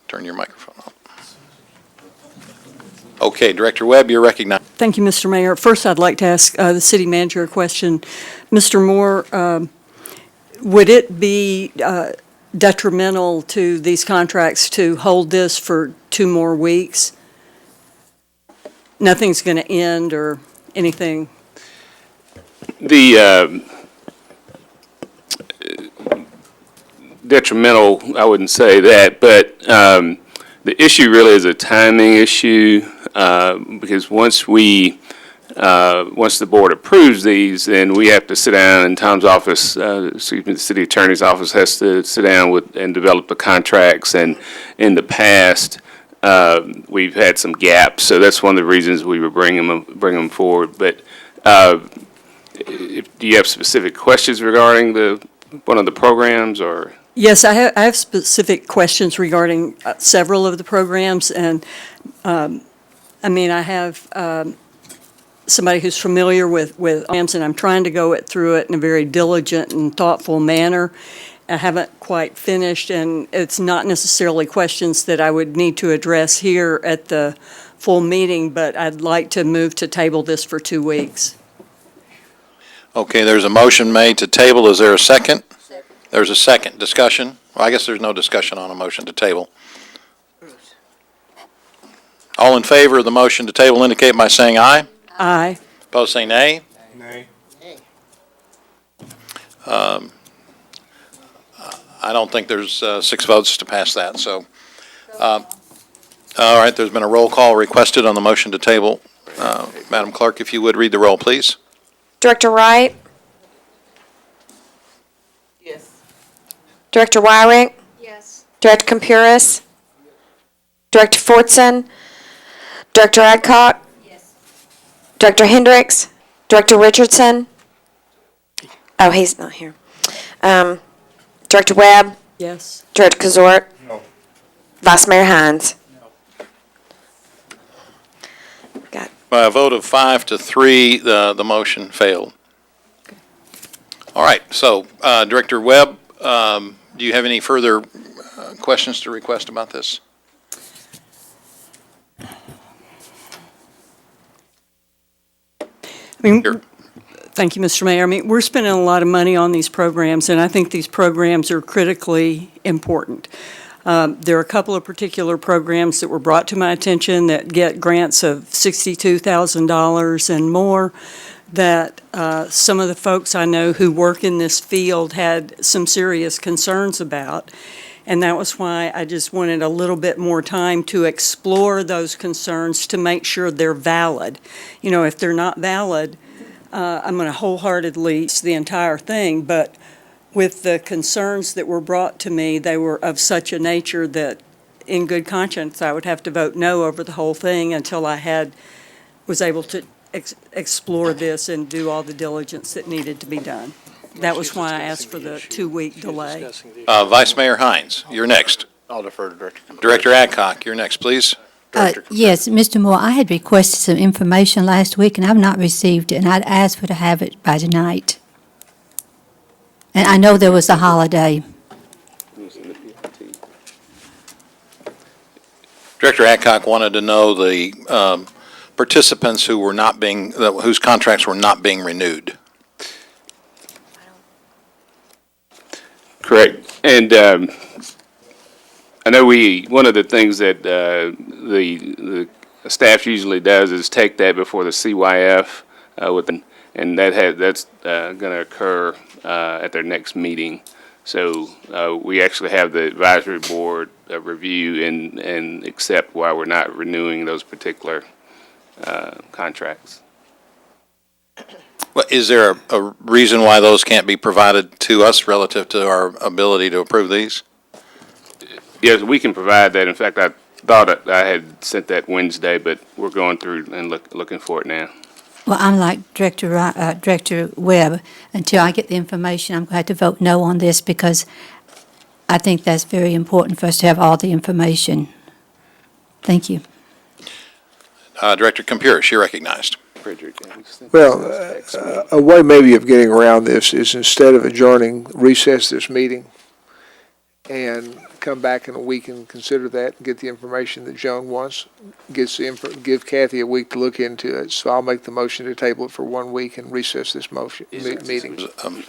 turn your microphone on. Okay, Director Webb, you're recognized. Thank you, Mr. Mayor. First, I'd like to ask the city manager a question. Mr. Moore, would it be detrimental to these contracts to hold this for 2 more weeks? Nothing's going to end or anything? The detrimental, I wouldn't say that, but the issue really is a timing issue, because once the board approves these, then we have to sit down, and Tom's office, the city attorney's office has to sit down and develop the contracts, and in the past, we've had some gaps, so that's one of the reasons we were bringing them forward. But do you have specific questions regarding one of the programs, or? Yes, I have specific questions regarding several of the programs, and I have somebody who's familiar with programs, and I'm trying to go through it in a very diligent and thoughtful manner. I haven't quite finished, and it's not necessarily questions that I would need to address here at the full meeting, but I'd like to move to table this for 2 weeks. Okay, there's a motion made to table. Is there a second? There's a second. Discussion? Well, I guess there's no discussion on a motion to table. All in favor of the motion to table indicate by saying aye. Aye. Opposed, say nay. Nay. I don't think there's 6 votes to pass that, so. All right, there's been a roll call requested on the motion to table. Madam Clerk, if you would read the roll, please. Director Wright? Yes. Director Wyrick? Yes. Director Campuris? Director Fortson? Director Adcock? Yes. Director Hendricks? Director Richardson? Oh, he's not here. Director Webb? Yes. Director Kazort? No. Vice Mayor Hines? By a vote of 5 to 3, the motion failed. All right, so Director Webb, do you have any further questions to request about this? Sure. Thank you, Mr. Mayor. We're spending a lot of money on these programs, and I think these programs are critically important. There are a couple of particular programs that were brought to my attention that get grants of $62,000 and more that some of the folks I know who work in this field had some serious concerns about. And that was why I just wanted a little bit more time to explore those concerns to make sure they're valid. You know, if they're not valid, I'm going to wholeheartedly the entire thing, but with the concerns that were brought to me, they were of such a nature that in good conscience, I would have to vote no over the whole thing until I was able to explore this and do all the diligence that needed to be done. That was why I asked for the 2-week delay. Vice Mayor Hines, you're next. I'll defer to Director. Director Adcock, you're next, please. Yes, Mr. Moore, I had requested some information last week, and I've not received it, and I'd asked for to have it by tonight. And I know there was a holiday. Director Adcock wanted to know the participants who were not being, whose contracts were not being renewed. Correct. And I know one of the things that the staff usually does is take that before the CYF and that's going to occur at their next meeting. So we actually have the advisory board review and accept why we're not renewing those particular contracts. Well, is there a reason why those can't be provided to us relative to our ability to approve these? Yes, we can provide that. In fact, I thought I had sent that Wednesday, but we're going through and looking for it now. Well, I'm like Director Webb. Until I get the information, I'm going to have to vote no on this because I think that's very important for us to have all the information. Thank you. Director Campuris, you're recognized. Well, a way maybe of getting around this is instead of adjourning, recess this meeting and come back in a week and consider that and get the information that Joan wants. Give Kathy a week to look into it. So I'll make the motion to table it for 1 week and recess this meeting.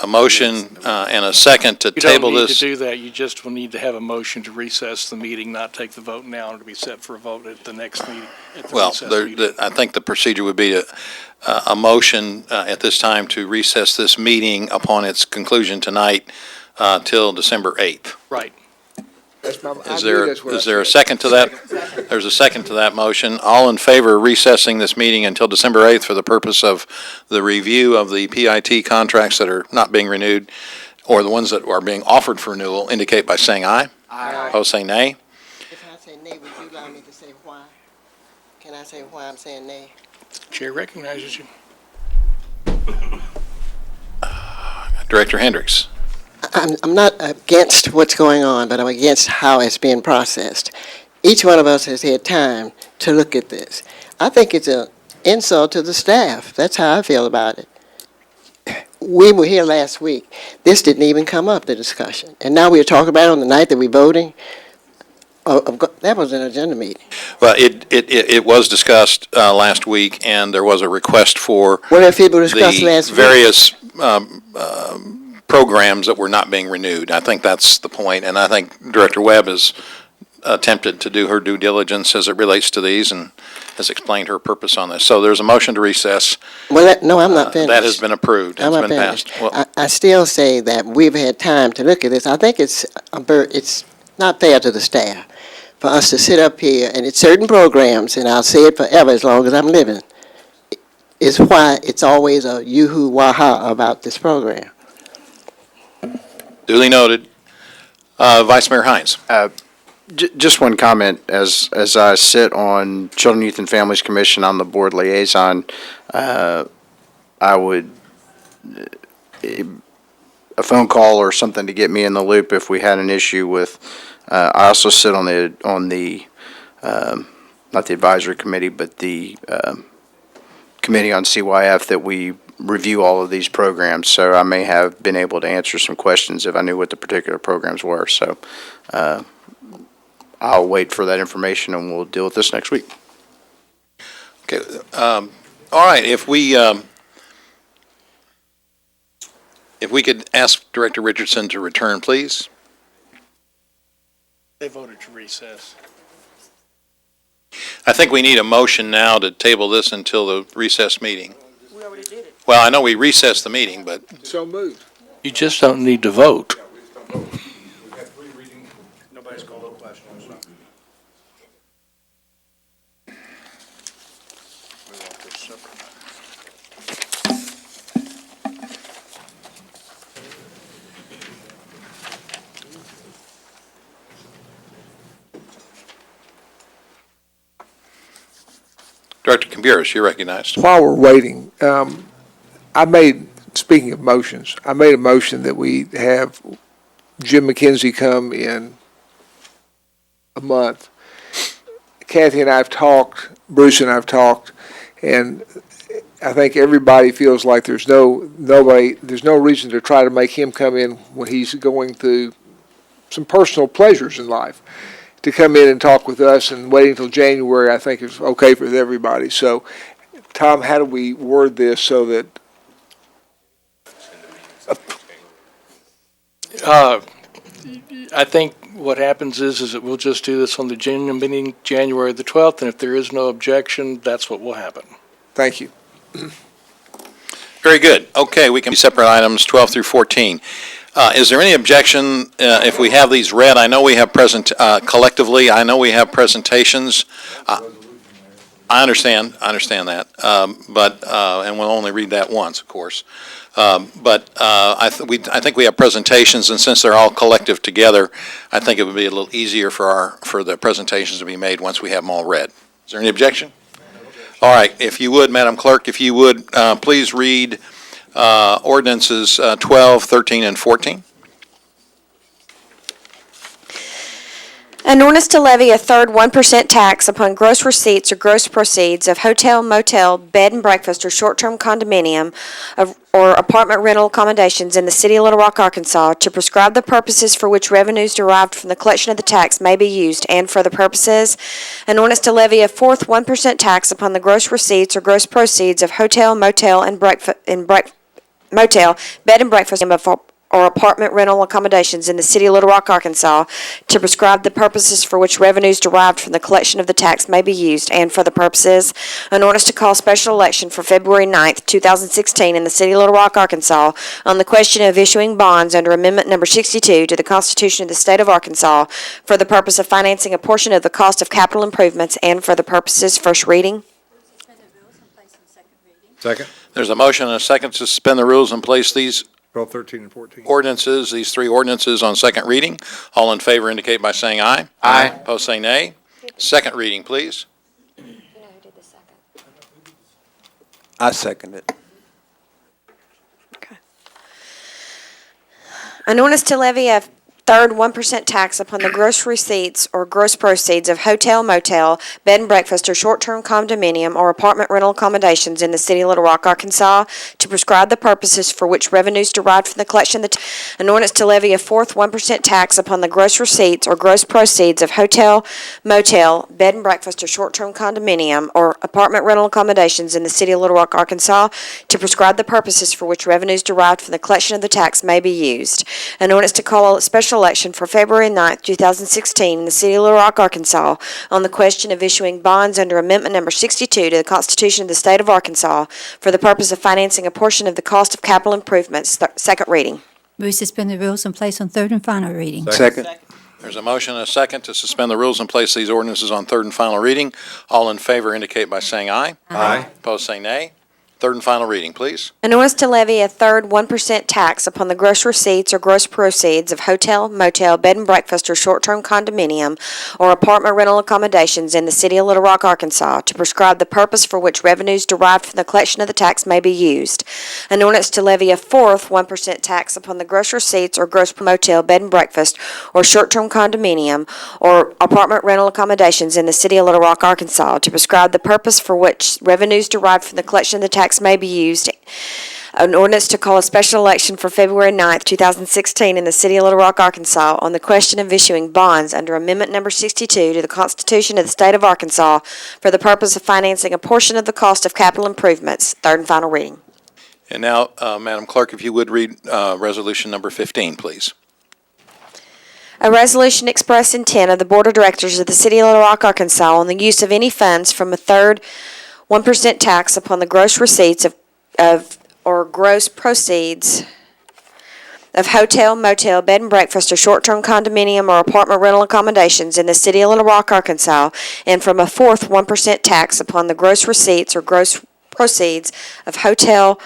A motion and a second to table You don't need this. to do that. You just will need to have a motion to recess the meeting, not take the vote now, and to be set for a vote at the next meeting. Well, I think the procedure would be a motion at this time to recess this meeting upon its conclusion tonight till December 8th. Right. Is there a second to that? There's a second to that motion. All in favor of recessing this meeting until December 8th for the purpose of the review of the PIT contracts that are not being renewed, or the ones that are being offered for renewal, indicate by saying aye. Aye. Opposed, say nay. If I say nay, would you allow me to say why? Can I say why I'm saying nay? Chair recognizes you. Director Hendricks. I'm not against what's going on, but I'm against how it's being processed. Each one of us has had time to look at this. I think it's an insult to the staff. That's how I feel about it. We were here last week. This didn't even come up, the discussion. And now we're talking about it on the night that we're voting. That was an agenda meeting. Well, it was discussed last week, and there was a request for What if it was discussed the last week? various programs that were not being renewed. I think that's the point, and I think Director Webb has attempted to do her due diligence as it relates to these and has explained her purpose on this. So there's a motion to recess. Well, no, I'm not finished. That has been approved. I'm It's not been finished. passed. Well, I still say that we've had time to look at this. I think it's not fair to the staff for us to sit up here, and it's certain programs, and I'll say it forever as long as I'm living, is why it's always a yoo-hoo, wah-ha about this program. duly noted. Vice Mayor Hines. Just one comment. As I sit on Children, Youth, and Families Commission, I'm the board liaison. I would, a phone call or something to get me in the loop if we had an issue with, I also sit on the not the advisory committee, but the committee on CYF that we review all of these programs. So I may have been able to answer some questions if I knew what the particular programs were. So I'll wait for that information and we'll deal with this next week. Okay. All right. If we could ask Director Richardson to return, please. They voted to recess. I think we need a motion now to table this until the recess meeting. We already did it. Well, I know we recessed the meeting, but So moved. You just don't need to vote. Nobody's called up questions. Director Campuris, you're recognized. While we're waiting, speaking of motions, I made a motion that we have Jim McKenzie come in a month. Kathy and I have talked, Bruce and I have talked, and I think everybody feels like there's no reason to try to make him come in when he's going through some personal pleasures in life. To come in and talk with us and waiting until January, I think is okay for everybody. So, Tom, how do we word this so that? I think what happens is that we'll just do this on the June meeting, January the 12th, and if there is no objection, that's what will happen. Thank you. Very good. Okay, we can be separate items 12 through 14. Is there any objection if we have these read? I know we have collectively, I know we have presentations. I understand that, and we'll only read that once, of course. I think we have presentations, and since they're all collective together, I think it would be a little easier for the presentations to be made once we have them all read. Is there any objection? All right, if you would, Madam Clerk, if you would, please read ordinances 12, 13, and 14. An ordinance to levy a third 1% tax upon gross receipts or gross proceeds of hotel, motel, bed and breakfast, or short-term condominium or apartment rental accommodations in the city of Little Rock, Arkansas, to prescribe the purposes for which revenues derived from the collection of the tax may be used, and for the purposes. An ordinance to levy a fourth 1% tax upon the gross receipts or gross proceeds of hotel, motel, and motel, bed and breakfast, or apartment rental accommodations in the city of Little Rock, Arkansas, to prescribe the purposes for which revenues derived from the collection of the tax may be used, and for the purposes. An ordinance to call special election for February 9th, 2016 in the city of Little Rock, Arkansas, on the question of issuing bonds under Amendment Number 62 to the Constitution of the State of Arkansas for the purpose of financing a portion of the cost of capital improvements, and for the purposes. First reading. Second. There's a motion and a second to suspend the rules and place these 12, 13, and 14. ordinances, these three ordinances on second reading. All in favor indicate by saying aye. Aye. Opposed say nay. Second reading, please. I second it. An ordinance to levy a third 1% tax upon the gross receipts or gross proceeds of hotel, motel, bed and breakfast, or short-term condominium or apartment rental accommodations in the city of Little Rock, Arkansas, to prescribe the purposes for which revenues derived from the collection of the an ordinance to levy a fourth 1% tax upon the gross receipts or gross proceeds of hotel, motel, bed and breakfast, or short-term condominium or apartment rental accommodations in the city of Little Rock, Arkansas, to prescribe the purposes for which revenues derived from the collection of the tax may be used. An ordinance to call a special election for February 9th, 2016 in the city of Little Rock, Arkansas, on the question of issuing bonds under Amendment Number 62 to the Constitution of the State of Arkansas for the purpose of financing a portion of the cost of capital improvements. Second reading. Move suspend the rules and place on third and final reading. Second. There's a motion and a second to suspend the rules and place these ordinances on third and final reading. All in favor indicate by saying aye. Aye. Opposed say nay. Third and final reading, please. An ordinance to levy a third 1% tax upon the gross receipts or gross proceeds of hotel, motel, bed and breakfast, or short-term condominium or apartment rental accommodations in the city of Little Rock, Arkansas, to prescribe the purpose for which revenues derived from the collection of the tax may be used. An ordinance to levy a fourth 1% tax upon the gross receipts or gross motel, bed and breakfast, or short-term condominium or apartment rental accommodations in the city of Little Rock, Arkansas, to prescribe the purpose for which revenues derived from the collection of the tax may be used. An ordinance to call a special election for February 9th, 2016 in the city of Little Rock, Arkansas, on the question of issuing bonds under Amendment Number 62 to the Constitution of the State of Arkansas for the purpose of financing a portion of the cost of capital improvements. Third and final reading. And now, Madam Clerk, if you would read resolution number 15, please. A resolution express intent of the Board of Directors of the City of Little Rock, Arkansas on the use of any funds from a third 1% tax upon the gross receipts of or gross proceeds of hotel, motel, bed and breakfast, or short-term condominium or apartment rental accommodations in the city of Little Rock, Arkansas, and from a fourth 1% tax upon the gross receipts or gross proceeds of hotel,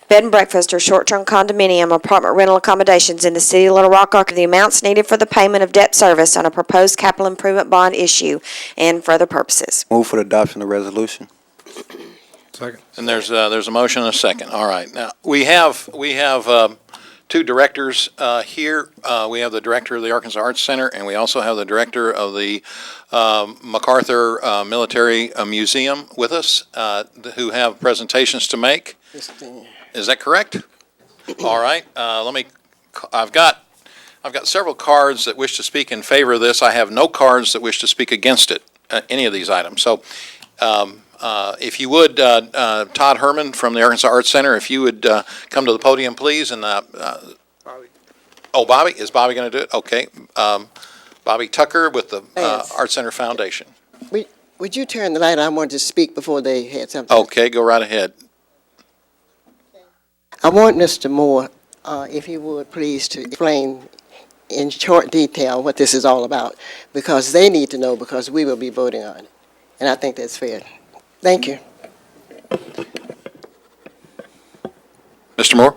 bed and breakfast, or short-term condominium or apartment rental accommodations in the city of Little Rock, Arkansas, the amounts needed for the payment of debt service on a proposed capital improvement bond issue and for other purposes. Move for the adoption of the resolution. Second. And there's a motion and a second. All right. Now, we have two directors here. We have the director of the Arkansas Arts Center, and we also have the director of the MacArthur Military Museum with us, who have presentations to make. Is that correct? All right. I've got several cards that wish to speak in favor of this. I have no cards that wish to speak against it, any of these items. So, if you would, Todd Herman from the Arkansas Arts Center, if you would come to the podium, please. And Bobby, is Bobby going to do it? Okay. Bobby Tucker with the Arts Center Foundation. Would you turn the light on? I wanted to speak before they had something. Okay, go right ahead. I want Mr. Moore, if he would please, to explain in short detail what this is all about, because they need to know, because we will be voting on it. And I think that's fair. Thank you. Mr. Moore?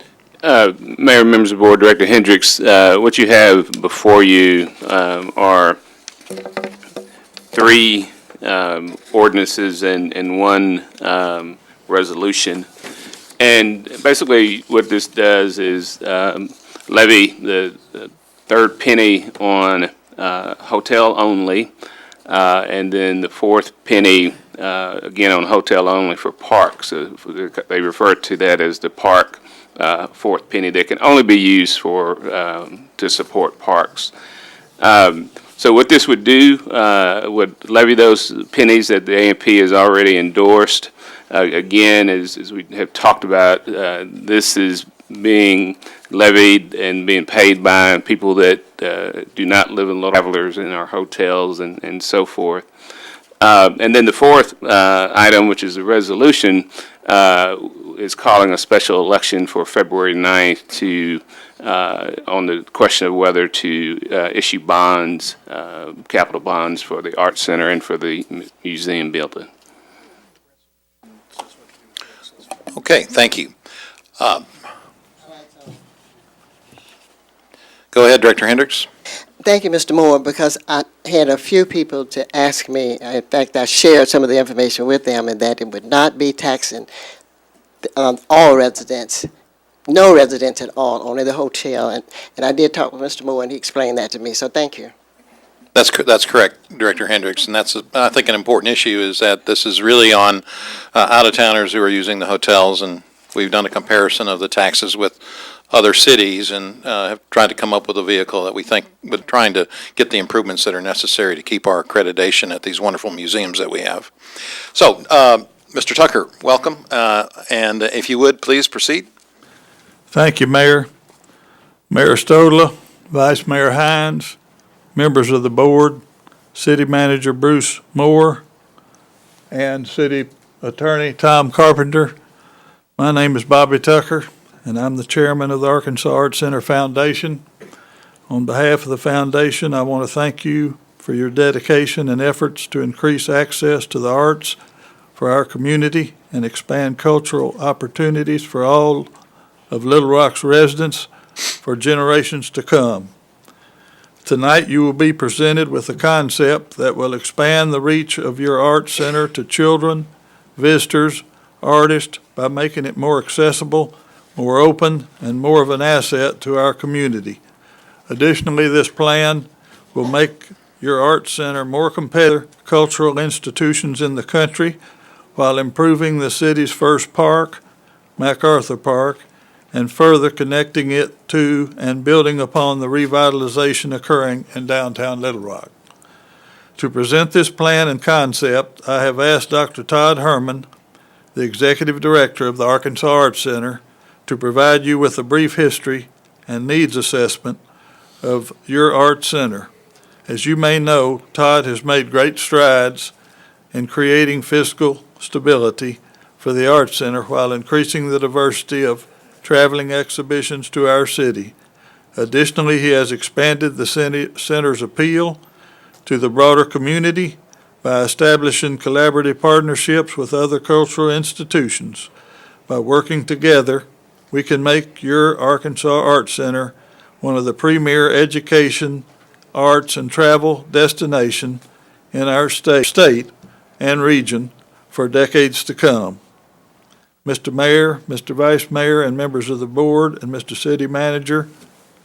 Mayor, members of the board, Director Hendricks, what you have before you are three ordinances and one resolution. And basically what this does is levy the third penny on hotel only, and then the fourth penny again on hotel only for parks. So they refer to that as the park fourth penny that can only be used for to support parks. So what this would do would levy those pennies that the AMP has already endorsed. Again, as we have talked about, this is being levied and being paid by people that do not live in local travelers in our hotels and so forth. And then the fourth item, which is a resolution, is calling a special election for February 9th to, on the question of whether to issue bonds, capital bonds for the Art Center and for the museum building. Okay, thank you. Go ahead, Director Hendricks. Thank you, Mr. Moore, because I had a few people to ask me, in fact, I shared some of the information with them, and that it would not be taxing all residents, no residents at all, only the hotel. And I did talk with Mr. Moore, and he explained that to me, so thank you. That's correct, Director Hendricks, and that's, I think, an important issue is that this is really on out-of-towners who are using the hotels, and we've done a comparison of the taxes with other cities and have tried to come up with a vehicle that we think with trying to get the improvements that are necessary to keep our accreditation at these wonderful museums that we have. So, Mr. Tucker, welcome, and if you would, please proceed. Thank you, Mayor. Mayor Stodler, Vice Mayor Hines, members of the board, City Manager Bruce Moore, and City Attorney Tom Carpenter. My name is Bobby Tucker, and I'm the chairman of the Arkansas Art Center Foundation. On behalf of the foundation, I want to thank you for your dedication and efforts to increase access to the arts for our community and expand cultural opportunities for all of Little Rock's residents for generations to come. Tonight, you will be presented with a concept that will expand the reach of your art center to children, visitors, artists by making it more accessible, more open, and more of an asset to our community. Additionally, this plan will make your art center more competitive with cultural institutions in the country while improving the city's first park, MacArthur Park, and further connecting it to and building upon the revitalization occurring in downtown Little Rock. To present this plan and concept, I have asked Dr. Todd Herman, the Executive Director of the Arkansas Art Center, to provide you with a brief history and needs assessment of your art center. As you may know, Todd has made great strides in creating fiscal stability for the art center while increasing the diversity of traveling exhibitions to our city. Additionally, he has expanded the center's appeal to the broader community by establishing collaborative partnerships with other cultural institutions. By working together, we can make your Arkansas Art Center one of the premier education, arts, and travel destination in our state and region for decades to come. Mr. Mayor, Mr. Vice Mayor, and members of the board, and Mr. City Manager,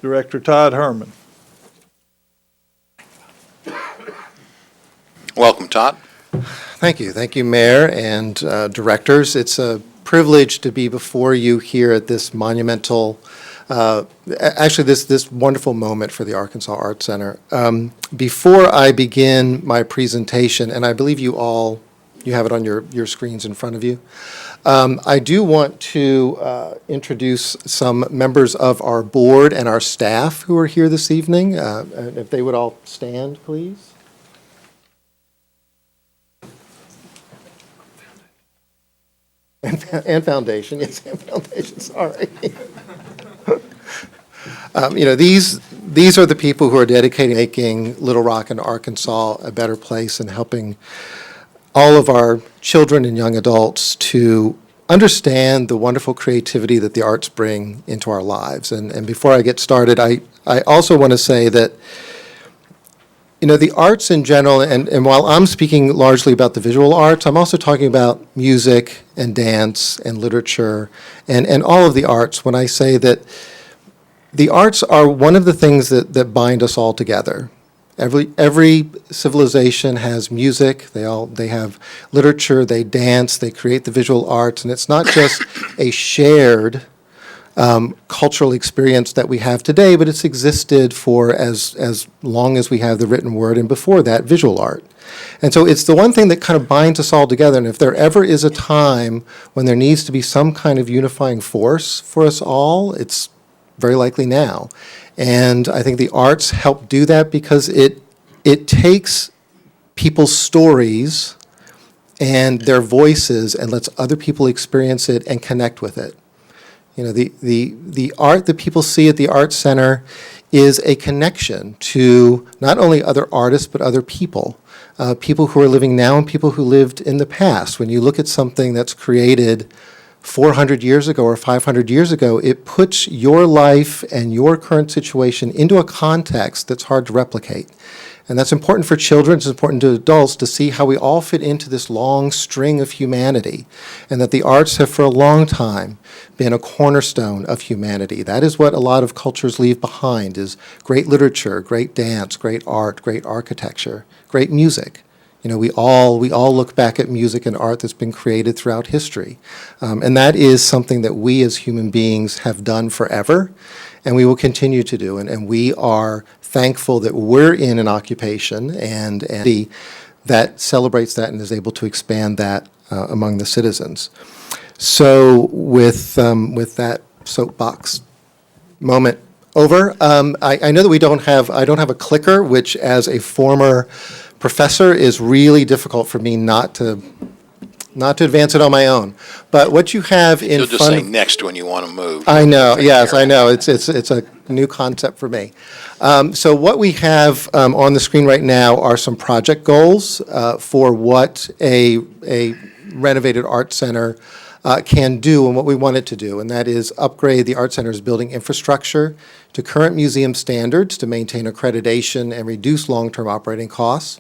Director Todd Herman. Welcome, Todd. Thank you. Thank you, Mayor and directors. It's a privilege to be before you here at this monumental, actually this wonderful moment for the Arkansas Art Center. Before I begin my presentation, and I believe you have it on your screens in front of you, I do want to introduce some members of our board and our staff who are here this evening. If they would all stand, please. And foundation, yes, and foundation, sorry. These are the people who are dedicated to making Little Rock and Arkansas a better place and helping all of our children and young adults to understand the wonderful creativity that the arts bring into our lives. And before I get started, I also want to say that, you know, the arts in general, and while I'm speaking largely about the visual arts, I'm also talking about music and dance and literature and all of the arts when I say that the arts are one of the things that bind us all together. Every civilization has music, they have literature, they dance, they create the visual arts, and it's not just a shared cultural experience that we have today, but it's existed for as long as we have the written word, and before that, visual art. And so it's the one thing that kind of binds us all together, and if there ever is a time when there needs to be some kind of unifying force for us all, it's very likely now. And I think the arts help do that because it takes people's stories and their voices and lets other people experience it and connect with it. You know, the art that people see at the Arts Center is a connection to not only other artists but other people, people who are living now and people who lived in the past. When you look at something that's created 400 years ago or 500 years ago, it puts your life and your current situation into a context that's hard to replicate. And that's important for children, it's important to adults to see how we all fit into this long string of humanity, and that the arts have for a long time been a cornerstone of humanity. That is what a lot of cultures leave behind, is great literature, great dance, great art, great architecture, great music. You know, we all look back at music and art that's been created throughout history. And that is something that we as human beings have done forever, and we will continue to do. And we are thankful that we're in an occupation and that celebrates that and is able to expand that among the citizens. So with that soapbox moment over, I know that I don't have a clicker, which as a former professor is really difficult for me not to advance it on my own. But what you have in You'll just front say of, next when you want to move. I know, yes, I know. It's a new concept for me. So what we have on the screen right now are some project goals for what a renovated art center can do and what we want it to do, and that is upgrade the art center's building infrastructure to current museum standards to maintain accreditation and reduce long-term operating costs,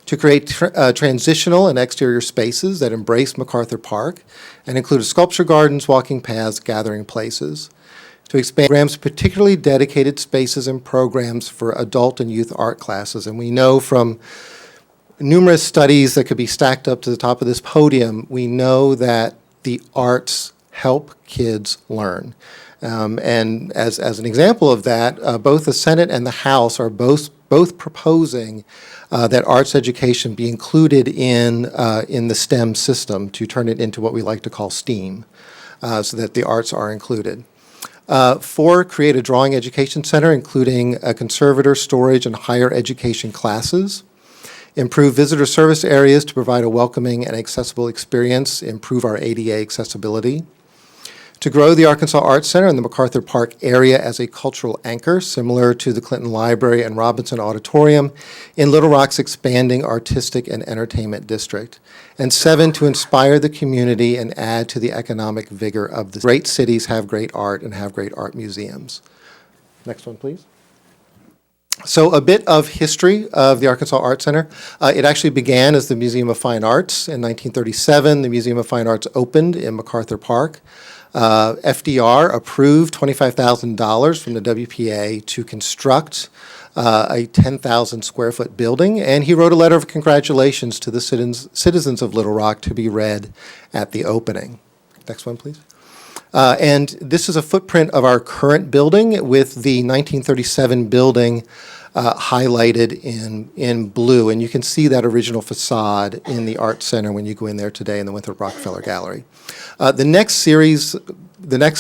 to create transitional and exterior spaces that embrace MacArthur Park and include sculpture gardens, walking paths, gathering places, to expand programs, particularly dedicated spaces and programs for adult and youth art classes. And we know from numerous studies that could be stacked up to the top of this podium, we know that the arts help kids learn. And as an example of that, both the Senate and the House are both proposing that arts education be included in the STEM system to turn it into what we like to call STEAM, so that the arts are included. 4, create a drawing education center, including a conservator, storage, and higher education classes. Improve visitor service areas to provide a welcoming and accessible experience, improve our ADA accessibility. To grow the Arkansas Arts Center in the MacArthur Park area as a cultural anchor, similar to the Clinton Library and Robinson Auditorium in Little Rock's expanding artistic and entertainment district. And 7, to inspire the community and add to the economic vigor of the great cities have great art and have great art museums. Next one, please. So a bit of history of the Arkansas Art Center. It actually began as the Museum of Fine Arts. In 1937, the Museum of Fine Arts opened in MacArthur Park. FDR approved $25,000 from the WPA to construct a 10,000 square foot building, and he wrote a letter of congratulations to the citizens of Little Rock to be read at the opening. Next one, please. And this is a footprint of our current building with the 1937 building highlighted in blue. And you can see that original facade in the Art Center when you go in there today in the Winthrop Rockefeller Gallery. The next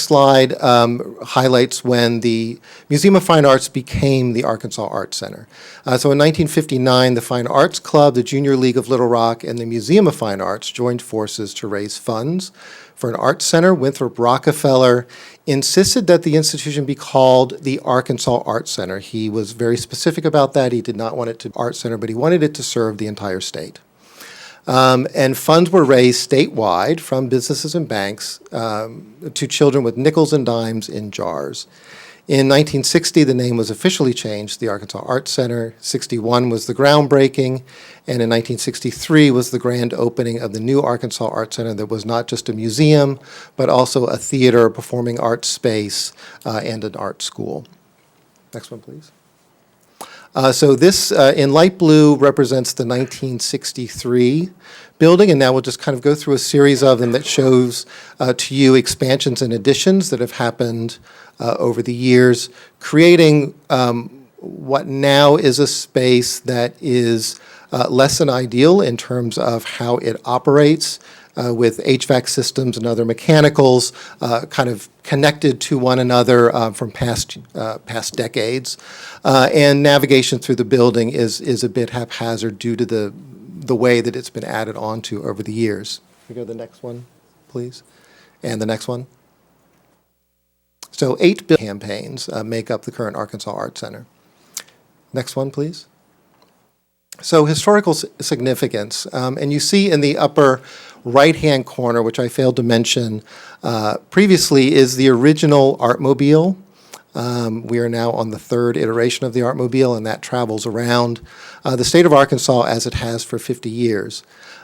slide highlights when the Museum of Fine Arts became the Arkansas Art Center. So in 1959, the Fine Arts Club, the Junior League of Little Rock, and the Museum of Fine Arts joined forces to raise funds for an art center. Winthrop Rockefeller insisted that the institution be called the Arkansas Art Center. He was very specific about that. He did not want it to be Art Center, but he wanted it to serve the entire state. And funds were raised statewide from businesses and banks to children with nickels and dimes in jars. In 1960, the name was officially changed to the Arkansas Arts Center. 61 was the groundbreaking, and in 1963 was the grand opening of the new Arkansas Arts Center that was not just a museum, but also a theater, a performing arts space, and an art school. Next one, please. So this, in light blue, represents the 1963 building, and now we'll just kind of go through a series of them that shows to you expansions and additions that have happened over the years, creating what now is a space that is less than ideal in terms of how it operates, with HVAC systems and other mechanicals kind of connected to one another from past decades. And navigation through the building is a bit haphazard due to the way that it's been added onto over the years. Can we go to the next one, please? And the next one. So 8 campaigns make up the current Arkansas Arts Center. Next one, please. So historical significance, and you see in the upper right-hand corner, which I failed to mention previously, is the original Artmobile. We are now on the 3rd iteration of the Artmobile, and that travels around the state of Arkansas as it has for 50 years.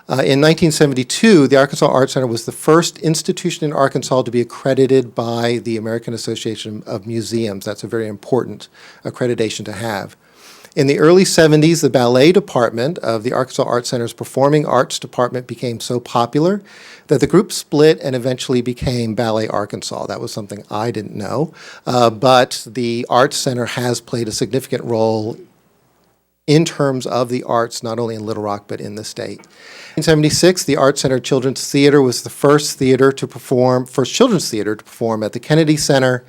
In 1972, the Arkansas Arts Center was the first institution in Arkansas to be accredited by the American Association of Museums. That's a very important accreditation to have. In the early 70s, the ballet department of the Arkansas Arts Center's Performing Arts Department became so popular that the group split and eventually became Ballet Arkansas. That was something I didn't know, but the Arts Center has played a significant role in terms of the arts, not only in Little Rock, but in the state. In 1976, the Arts Center Children's Theater was the first children's theater to perform at the Kennedy Center.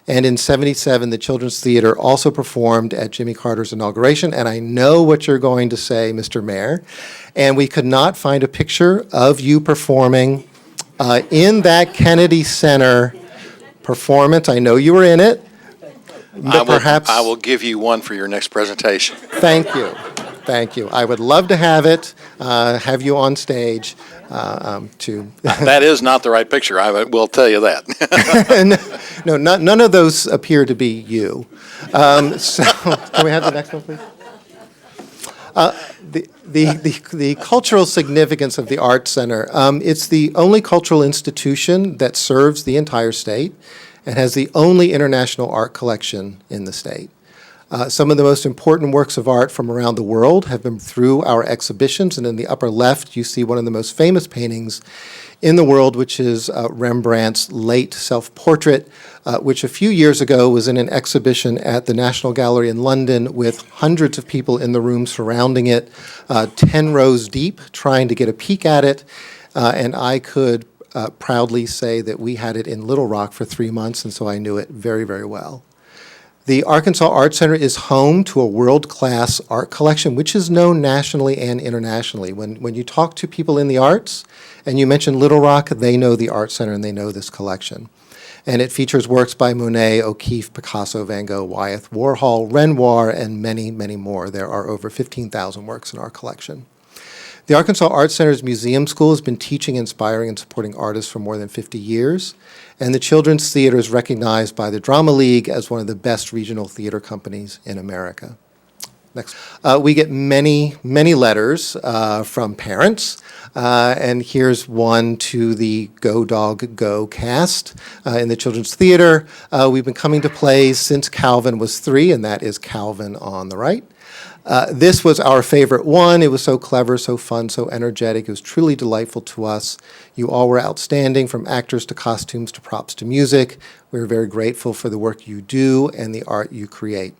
And in 1977, the Children's Theater also performed at Jimmy Carter's inauguration. And I know what you're going to say, Mr. Mayor. And we could not find a picture of you performing in that Kennedy Center performance. I know you were in it. But perhaps I will give you one for your next presentation. Thank you. Thank you. I would love to have it, have you on stage to. That is not the right picture, I will tell you that. No, none of those appear to be you. So, can we have the next one, please? The cultural significance of the Arts Center, it's the only cultural institution that serves the entire state and has the only international art collection in the state. Some of the most important works of art from around the world have been through our exhibitions, and in the upper left, you see one of the most famous paintings in the world, which is Rembrandt's late self-portrait, which a few years ago was in an exhibition at the National Gallery in London with hundreds of people in the room surrounding it, 10 rows deep, trying to get a peek at it, and I could proudly say that we had it in Little Rock for 3 months, and so I knew it very, very well. The Arkansas Arts Center is home to a world-class art collection, which is known nationally and internationally. When you talk to people in the arts and you mention Little Rock, they know the Arts Center and they know this collection. And it features works by Monet, O'Keeffe, Picasso, Van Gogh, Wyeth, Warhol, Renoir, and many, many more. There are over 15,000 works in our collection. The Arkansas Arts Center's Museum School has been teaching, inspiring, and supporting artists for more than 50 years, and the Children's Theater is recognized by the Drama League as one of the best regional theater companies in America. Next. We get many, many letters from parents, and here's one to the Go Dog Go cast in the Children's Theater. We've been coming to plays since Calvin was 3, and that is Calvin on the right. This was our favorite one. It was so clever, so fun, so energetic. It was truly delightful to us. You all were outstanding, from actors to costumes to props to music. We're very grateful for the work you do and the art you create.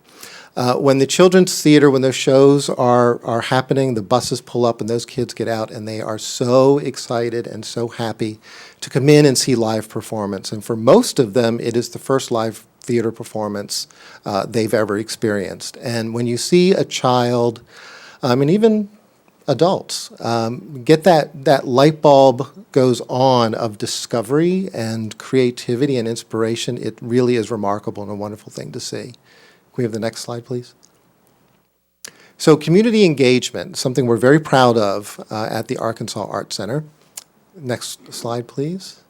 When the Children's Theater, when those shows are happening, the buses pull up and those kids get out and they are so excited and so happy to come in and see live performance. And for most of them, it is the first live theater performance they've ever experienced. And when you see a child, and even adults, get that light bulb goes on of discovery and creativity and inspiration, it really is remarkable and a wonderful thing to see. Can we have the next slide, please? So community engagement, something we're very proud of at the Arkansas Art Center. Next slide, please.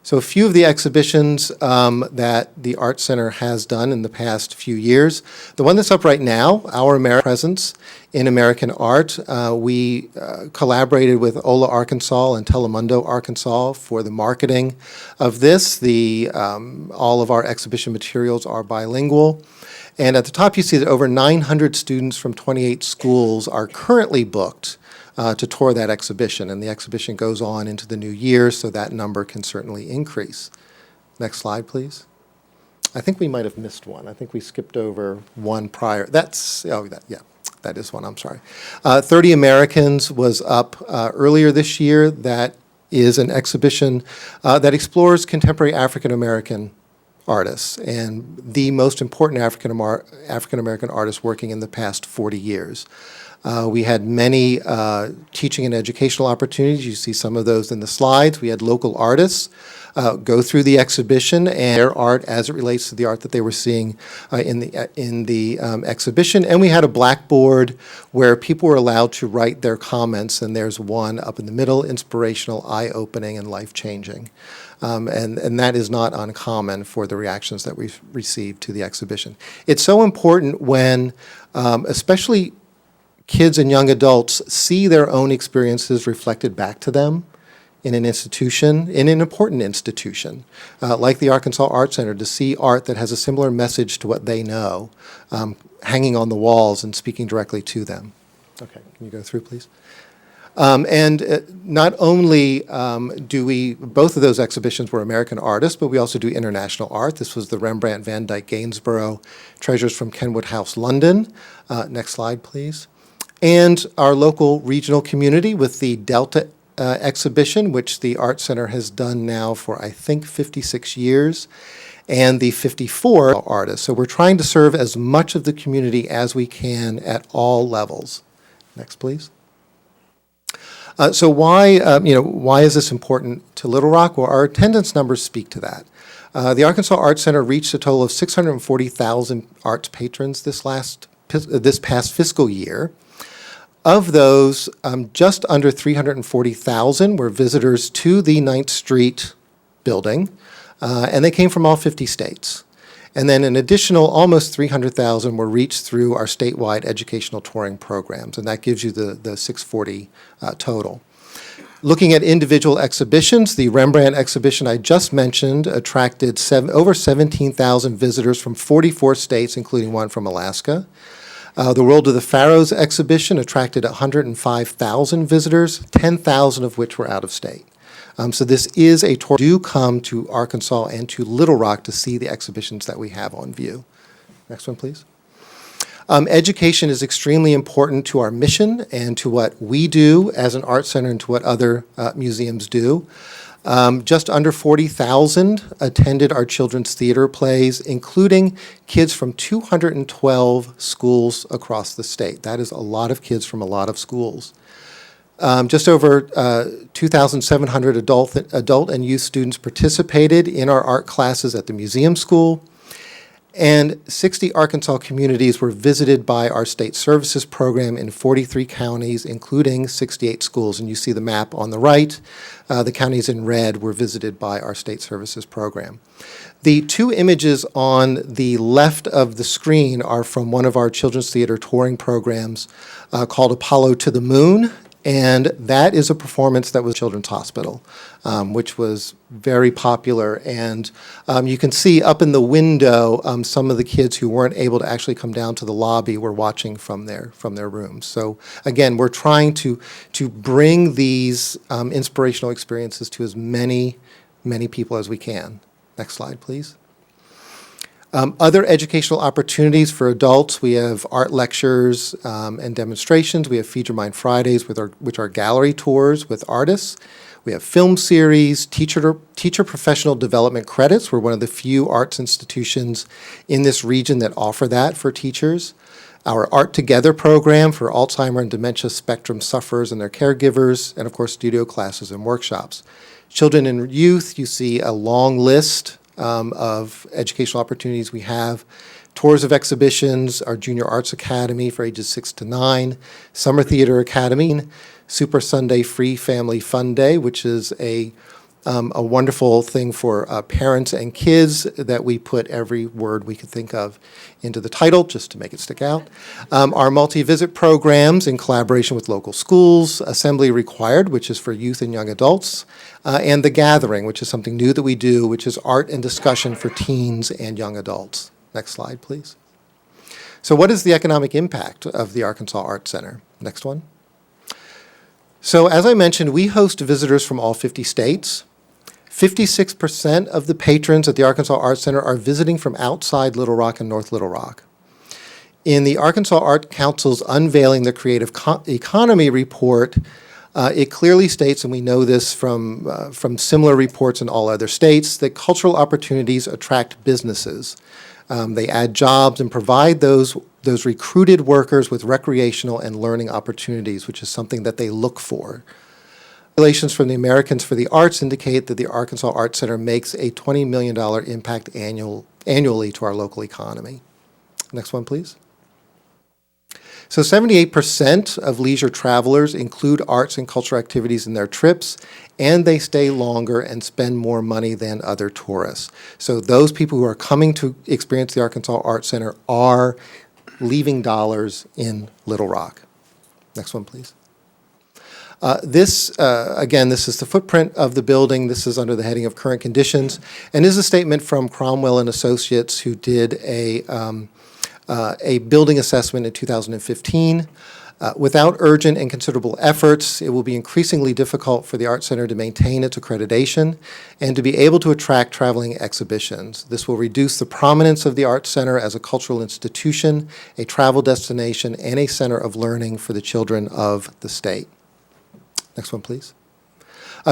So a few of the exhibitions that the Art Center has done in the past few years. The one that's up right now, Our American Presence in American Art. We collaborated with Ola, Arkansas and Telemundo, Arkansas for the marketing of this. All of our exhibition materials are bilingual. And at the top, you see that over 900 students from 28 schools are currently booked to tour that exhibition, and the exhibition goes on into the new year, so that number can certainly increase. Next slide, please. I think we might have missed one. I think we skipped over one prior. That is one, I'm sorry. 30 Americans was up earlier this year. That is an exhibition that explores contemporary African American artists and the most important African American artists working in the past 40 years. We had many teaching and educational opportunities. You see some of those in the slides. We had local artists go through the exhibition and their art as it relates to the art that they were seeing in the exhibition. And we had a blackboard where people were allowed to write their comments, and there's one up in the middle, inspirational, eye-opening, and life-changing. And that is not uncommon for the reactions that we've received to the exhibition. It's so important when, especially kids and young adults, see their own experiences reflected back to them in an institution, in an important institution, like the Arkansas Art Center, to see art that has a similar message to what they know, hanging on the walls and speaking directly to them. Okay, can you go through, please? Not only both of those exhibitions were American artists, but we also do international art. This was the Rembrandt Van Dyck Gainsborough Treasures from Kenwood House, London. Next slide, please. And our local regional community with the Delta exhibition, which the Art Center has done now for, I think, 56 years, and the 54 artists. So we're trying to serve as much of the community as we can at all levels. Next, please. So why is this important to Little Rock? Well, our attendance numbers speak to that. The Arkansas Art Center reached a total of 640,000 arts patrons this past fiscal year. Of those, just under 340,000 were visitors to the 9th Street building, and they came from all 50 states. And then an additional almost 300,000 were reached through our statewide educational touring programs, and that gives you the 640 total. Looking at individual exhibitions, the Rembrandt exhibition I just mentioned attracted over 17,000 visitors from 44 states, including one from Alaska. The World of the Pharaohs exhibition attracted 105,000 visitors, 10,000 of which were out of state. So this is a tour. Do come to Arkansas and to Little Rock to see the exhibitions that we have on view. Next one, please. Education is extremely important to our mission and to what we do as an art center and to what other museums do. Just under 40,000 attended our children's theater plays, including kids from 212 schools across the state. That is a lot of kids from a lot of schools. Just over 2,700 adult and youth students participated in our art classes at the museum school. And 60 Arkansas communities were visited by our state services program in 43 counties, including 68 schools. And you see the map on the right. The counties in red were visited by our state services program. The two images on the left of the screen are from one of our children's theater touring programs called Apollo to the Moon. And that is a performance that was Children's Hospital, which was very popular. And you can see up in the window some of the kids who weren't able to actually come down to the lobby were watching from their rooms. So again, we're trying to bring these inspirational experiences to as many people as we can. Next slide, please. Other educational opportunities for adults, we have art lectures and demonstrations. We have Feed Your Mind Fridays, which are gallery tours with artists. We have film series, teacher professional development credits. We're one of the few arts institutions in this region that offer that for teachers. Our Art Together program for Alzheimer and dementia spectrum sufferers and their caregivers, and of course, studio classes and workshops. Children and youth, you see a long list of educational opportunities we have. tours of exhibitions, our Junior Arts Academy for ages 6 to 9, Summer Theater Academy, Super Sunday Free Family Fun Day, which is a wonderful thing for parents and kids that we put every word we could think of into the title just to make it stick out. Our multi-visit programs in collaboration with local schools, Assembly Required, which is for youth and young adults, and The Gathering, which is something new that we do, which is art and discussion for teens and young adults. Next slide, please. So what is the economic impact of the Arkansas Art Center? Next one. So as I mentioned, we host visitors from all 50 states. 56% of the patrons at the Arkansas Art Center are visiting from outside Little Rock and North Little Rock. In the Arkansas Art Council's Unveiling the Creative Economy report, it clearly states, and we know this from similar reports in all other states, that cultural opportunities attract businesses. They add jobs and provide those recruited workers with recreational and learning opportunities, which is something that they look for. Calculations from the Americans for the Arts indicate that the Arkansas Art Center makes a $20 million impact annually to our local economy. Next one, please. So 78% of leisure travelers include arts and cultural activities in their trips, and they stay longer and spend more money than other tourists. So those people who are coming to experience the Arkansas Art Center are leaving dollars in Little Rock. Next one, please. This is the footprint of the building. This is under the heading of current conditions, and is a statement from Cromwell and Associates, who did a building assessment in 2015. Without urgent and considerable efforts, it will be increasingly difficult for the Art Center to maintain its accreditation and to be able to attract traveling exhibitions. This will reduce the prominence of the Art Center as a cultural institution, a travel destination, and a center of learning for the children of the state. Next one, please.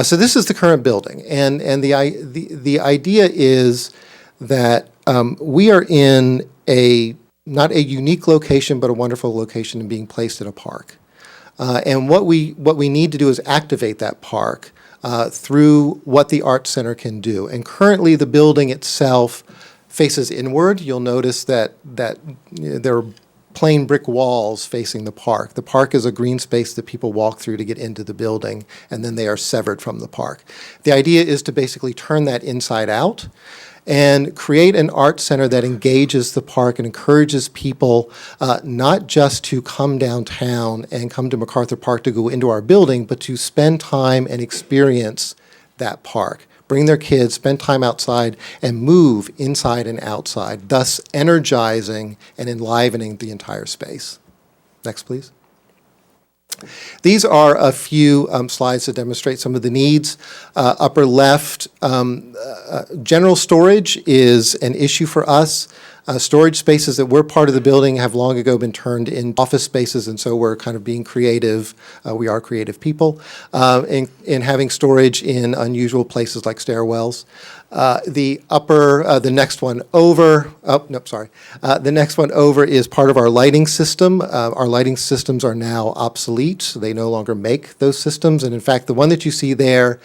So this is the current building, and the idea is that we are in not a unique location, but a wonderful location and being placed in a park. And what we need to do is activate that park through what the Art Center can do. And currently, the building itself faces inward. You'll notice that there are plain brick walls facing the park. The park is a green space that people walk through to get into the building, and then they are severed from the park. The idea is to basically turn that inside out and create an art center that engages the park and encourages people not just to come downtown and come to MacArthur Park to go into our building, but to spend time and experience that park. Bring their kids, spend time outside, and move inside and outside, thus energizing and enlivening the entire space. Next, please. These are a few slides that demonstrate some of the needs. Upper left, general storage is an issue for us. Storage spaces that were part of the building have long ago been turned into office spaces, and so we're kind of being creative. We are creative people in having storage in unusual places like stairwells. The next one over, the next one over is part of our lighting system. Our lighting systems are now obsolete, so they no longer make those systems. And in fact, the one that you see there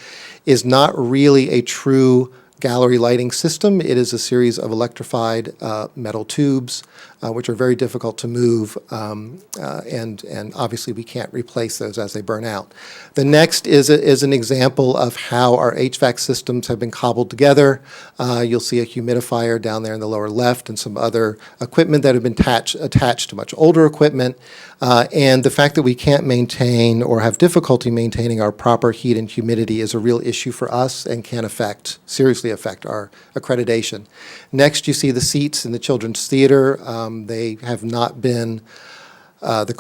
is not really a true gallery lighting system. It is a series of electrified metal tubes, which are very difficult to move, and obviously we can't replace those as they burn out. The next is an example of how our HVAC systems have been cobbled together. You'll see a humidifier down there in the lower left and some other equipment that have been attached to much older equipment. And the fact that we can't maintain or have difficulty maintaining our proper heat and humidity is a real issue for us and can seriously affect our accreditation. Next, you see the seats in the Children's Theater. They have not been, the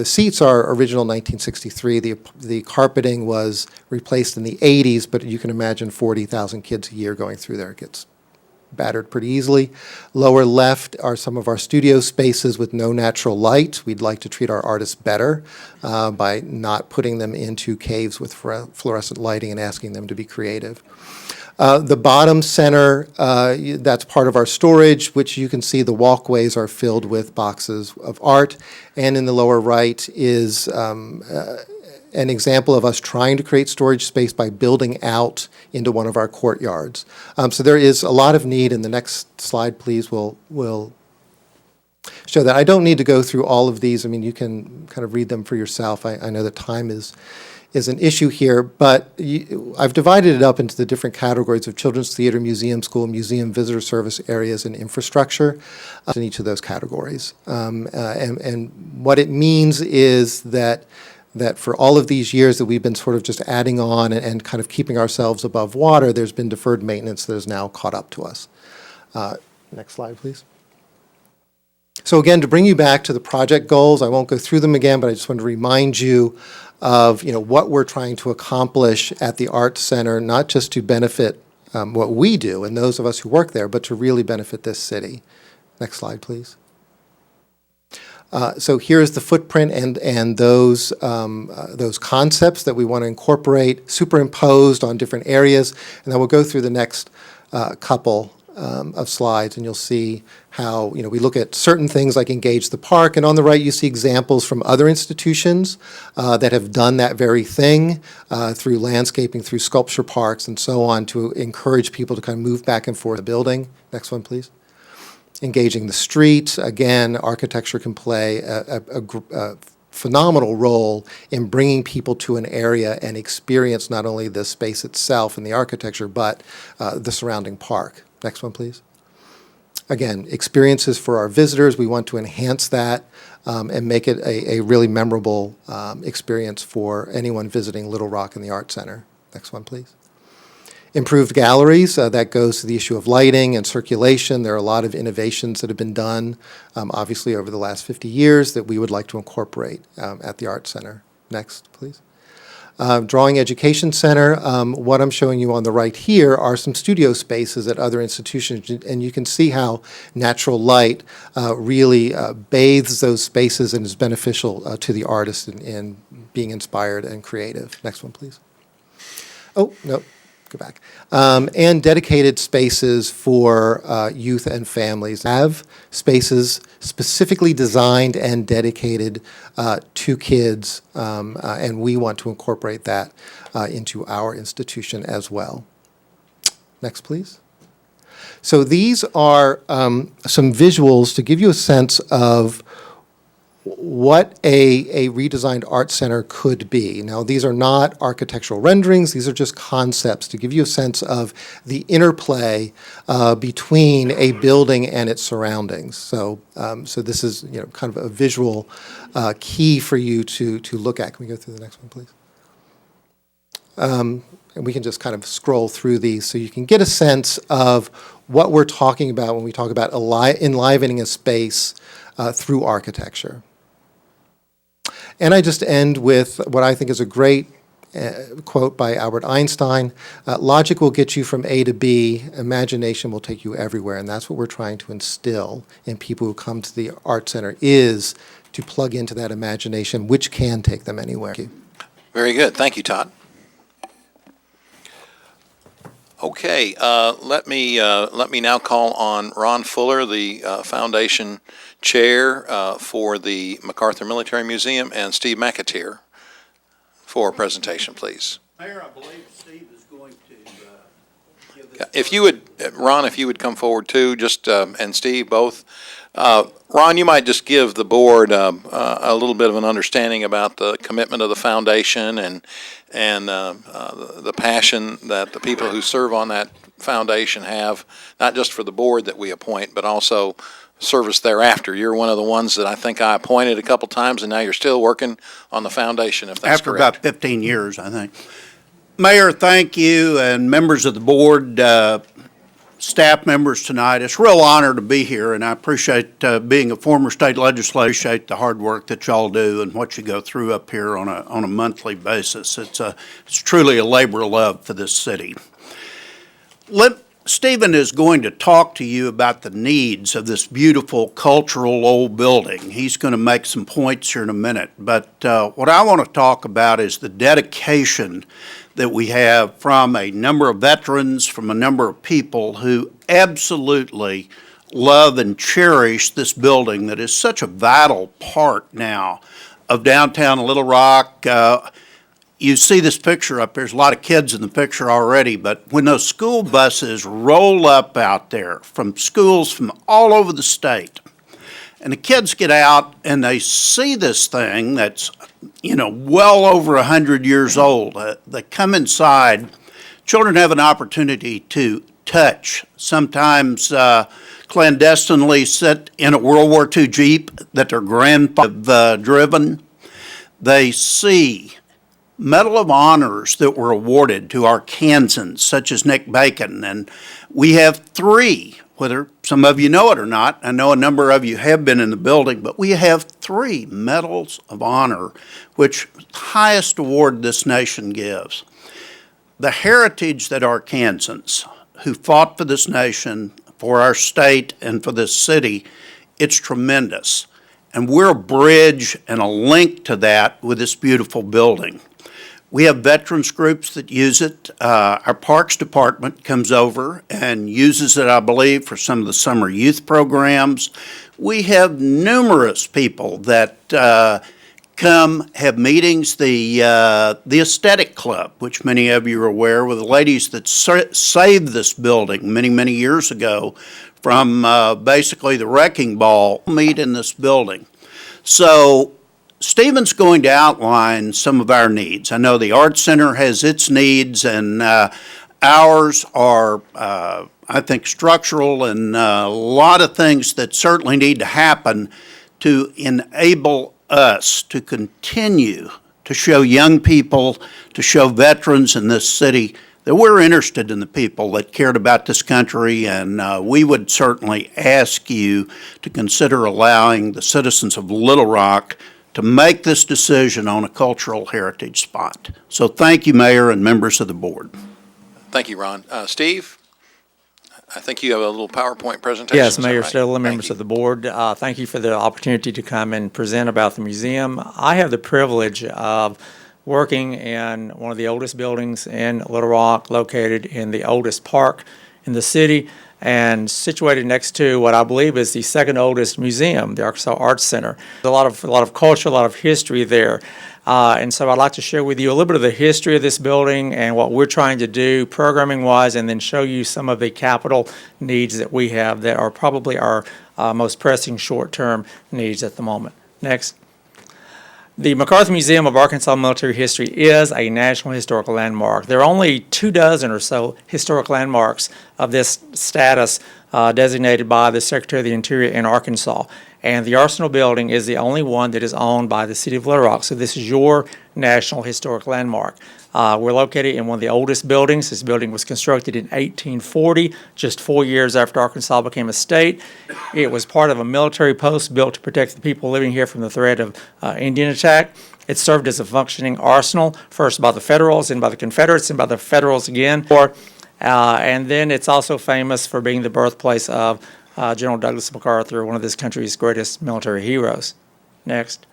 seats are original 1963. The carpeting was replaced in the 80s, but you can imagine 40,000 kids a year going through there. It gets battered pretty easily. Lower left are some of our studio spaces with no natural light. We'd like to treat our artists better by not putting them into caves with fluorescent lighting and asking them to be creative. The bottom center, that's part of our storage, which you can see the walkways are filled with boxes of art. And in the lower right is an example of us trying to create storage space by building out into one of our courtyards. So there is a lot of need, and the next slide, please, will show that. I don't need to go through all of these. I mean, you can kind of read them for yourself. I know that time is an issue here, but I've divided it up into the different categories of children's theater, museum, school, museum, visitor service areas, and infrastructure in each of those categories. And what it means is that for all of these years that we've been sort of just adding on and kind of keeping ourselves above water, there's been deferred maintenance that has now caught up to us. Next slide, please. So again, to bring you back to the project goals, I won't go through them again, but I just want to remind you of what we're trying to accomplish at the Arts Center, not just to benefit what we do and those of us who work there, but to really benefit this city. Next slide, please. So here's the footprint and those concepts that we want to incorporate superimposed on different areas, and then we'll go through the next couple of slides, and you'll see how we look at certain things like Engage the Park, and on the right you see examples from other institutions that have done that very thing through landscaping, through sculpture parks, and so on, to encourage people to kind of move back and forth the building. Next one, please. Engaging the street. Again, architecture can play a phenomenal role in bringing people to an area and experience not only the space itself and the architecture, but the surrounding park. Next one, please. Again, experiences for our visitors. We want to enhance that and make it a really memorable experience for anyone visiting Little Rock and the Art Center. Next one, please. Improved galleries, that goes to the issue of lighting and circulation. There are a lot of innovations that have been done, obviously, over the last 50 years that we would like to incorporate at the Art Center. Next, please. Drawing Education Center, what I'm showing you on the right here are some studio spaces at other institutions, and you can see how natural light really bathes those spaces and is beneficial to the artist in being inspired and creative. Next one, please. Oh, no. Go back. And dedicated spaces for youth and families. Have spaces specifically designed and dedicated to kids, and we want to incorporate that into our institution as well. Next, please. So these are some visuals to give you a sense of what a redesigned art center could be. Now, these are not architectural renderings. These are just concepts to give you a sense of the interplay between a building and its surroundings. So, so this is kind of a visual key for you to look at. Can we go through the next one, please? And we can just kind of scroll through these so you can get a sense of what we're talking about when we talk about enlivening a space through architecture. And I just end with what I think is a great quote by Albert Einstein: logic will get you from A to B, imagination will take you everywhere. And that's what we're trying to instill in people who come to the Art Center, is to plug into that imagination, which can take them anywhere. Very good. Thank you, Todd. Okay, let me now call on Ron Fuller, the Foundation Chair for the MacArthur Military Museum, and Steve McAteer for a presentation, please. Mayor, I believe Steve is going to give this. If you would, Ron, if you would come forward too, just and Steve both. Ron, you might just give the board a little bit of an understanding about the commitment of the foundation and the passion that the people who serve on that foundation have, not just for the board that we appoint, but also service thereafter. You're one of the ones that I think I appointed a couple times, and now you're still working on the foundation, if that's After correct. about 15 years, I think. Mayor, thank you, and members of the board, staff members tonight. It's a real honor to be here, and I appreciate being a former state legislator. I appreciate the hard work that y'all do and what you go through up here on a monthly basis. It's truly a labor of love for this city. Stephen is going to talk to you about the needs of this beautiful cultural old building. He's going to make some points here in a minute, but what I want to talk about is the dedication that we have from a number of veterans, from a number of people who absolutely love and cherish this building that is such a vital part now of downtown Little Rock. you see this picture up, there's a lot of kids in the picture already, but when those school buses roll up out there from schools from all over the state, and the kids get out and they see this thing that's, well over 100 years old. They come inside. Children have an opportunity to touch, sometimes clandestinely sit in a World War II Jeep that their grandfather have driven. They see Medal of Honors that were awarded to Arkansans, such as Nick Bacon, and we have 3, whether some of you know it or not. I know a number of you have been in the building, but we have 3 Medals of Honor, which highest award this nation gives. The heritage that Arkansans who fought for this nation, for our state, and for this city, it's tremendous. And we're a bridge and a link to that with this beautiful building. We have veterans groups that use it. Our Parks Department comes over and uses it, I believe, for some of the summer youth programs. We have numerous people that come have meetings. The Aesthetic Club, which many of you are aware, were the ladies that saved this building many, many years ago from basically the wrecking ball, meet in this building. So Stephen's going to outline some of our needs. I know the Art Center has its needs, and ours are, I think, structural and a lot of things that certainly need to happen to enable us to continue to show young people, to show veterans in this city that we're interested in the people that cared about this country, and we would certainly ask you to consider allowing the citizens of Little Rock to make this decision on a cultural heritage spot. So thank you, Mayor and members of the board. Thank you, Ron. Steve, I think you have a little PowerPoint presentation. Yes, is that Mayor right? Stola, members of the board, thank you for the opportunity to come and present about the museum. I have the privilege of working in one of the oldest buildings in Little Rock, located in the oldest park in the city, and situated next to what I believe is the second oldest museum, the Arkansas Arts Center. There's a lot of culture, a lot of history there. And so I'd like to share with you a little bit of the history of this building and what we're trying to do programming-wise, and then show you some of the capital needs that we have that are probably our most pressing short-term needs at the moment. Next. The MacArthur Museum of Arkansas Military History is a National Historical Landmark. There are only 24 or so historic landmarks of this status designated by the Secretary of the Interior in Arkansas. And the Arsenal Building is the only one that is owned by the City of Little Rock. So this is your National Historic Landmark. We're located in one of the oldest buildings. This building was constructed in 1840, just 4 years after Arkansas became a state. It was part of a military post built to protect the people living here from the threat of Indian attack. It served as a functioning arsenal, first by the Federals, and by the Confederates, and by the Federals again. And then it's also famous for being the birthplace of General Douglas MacArthur, one of this country's greatest military heroes. Next.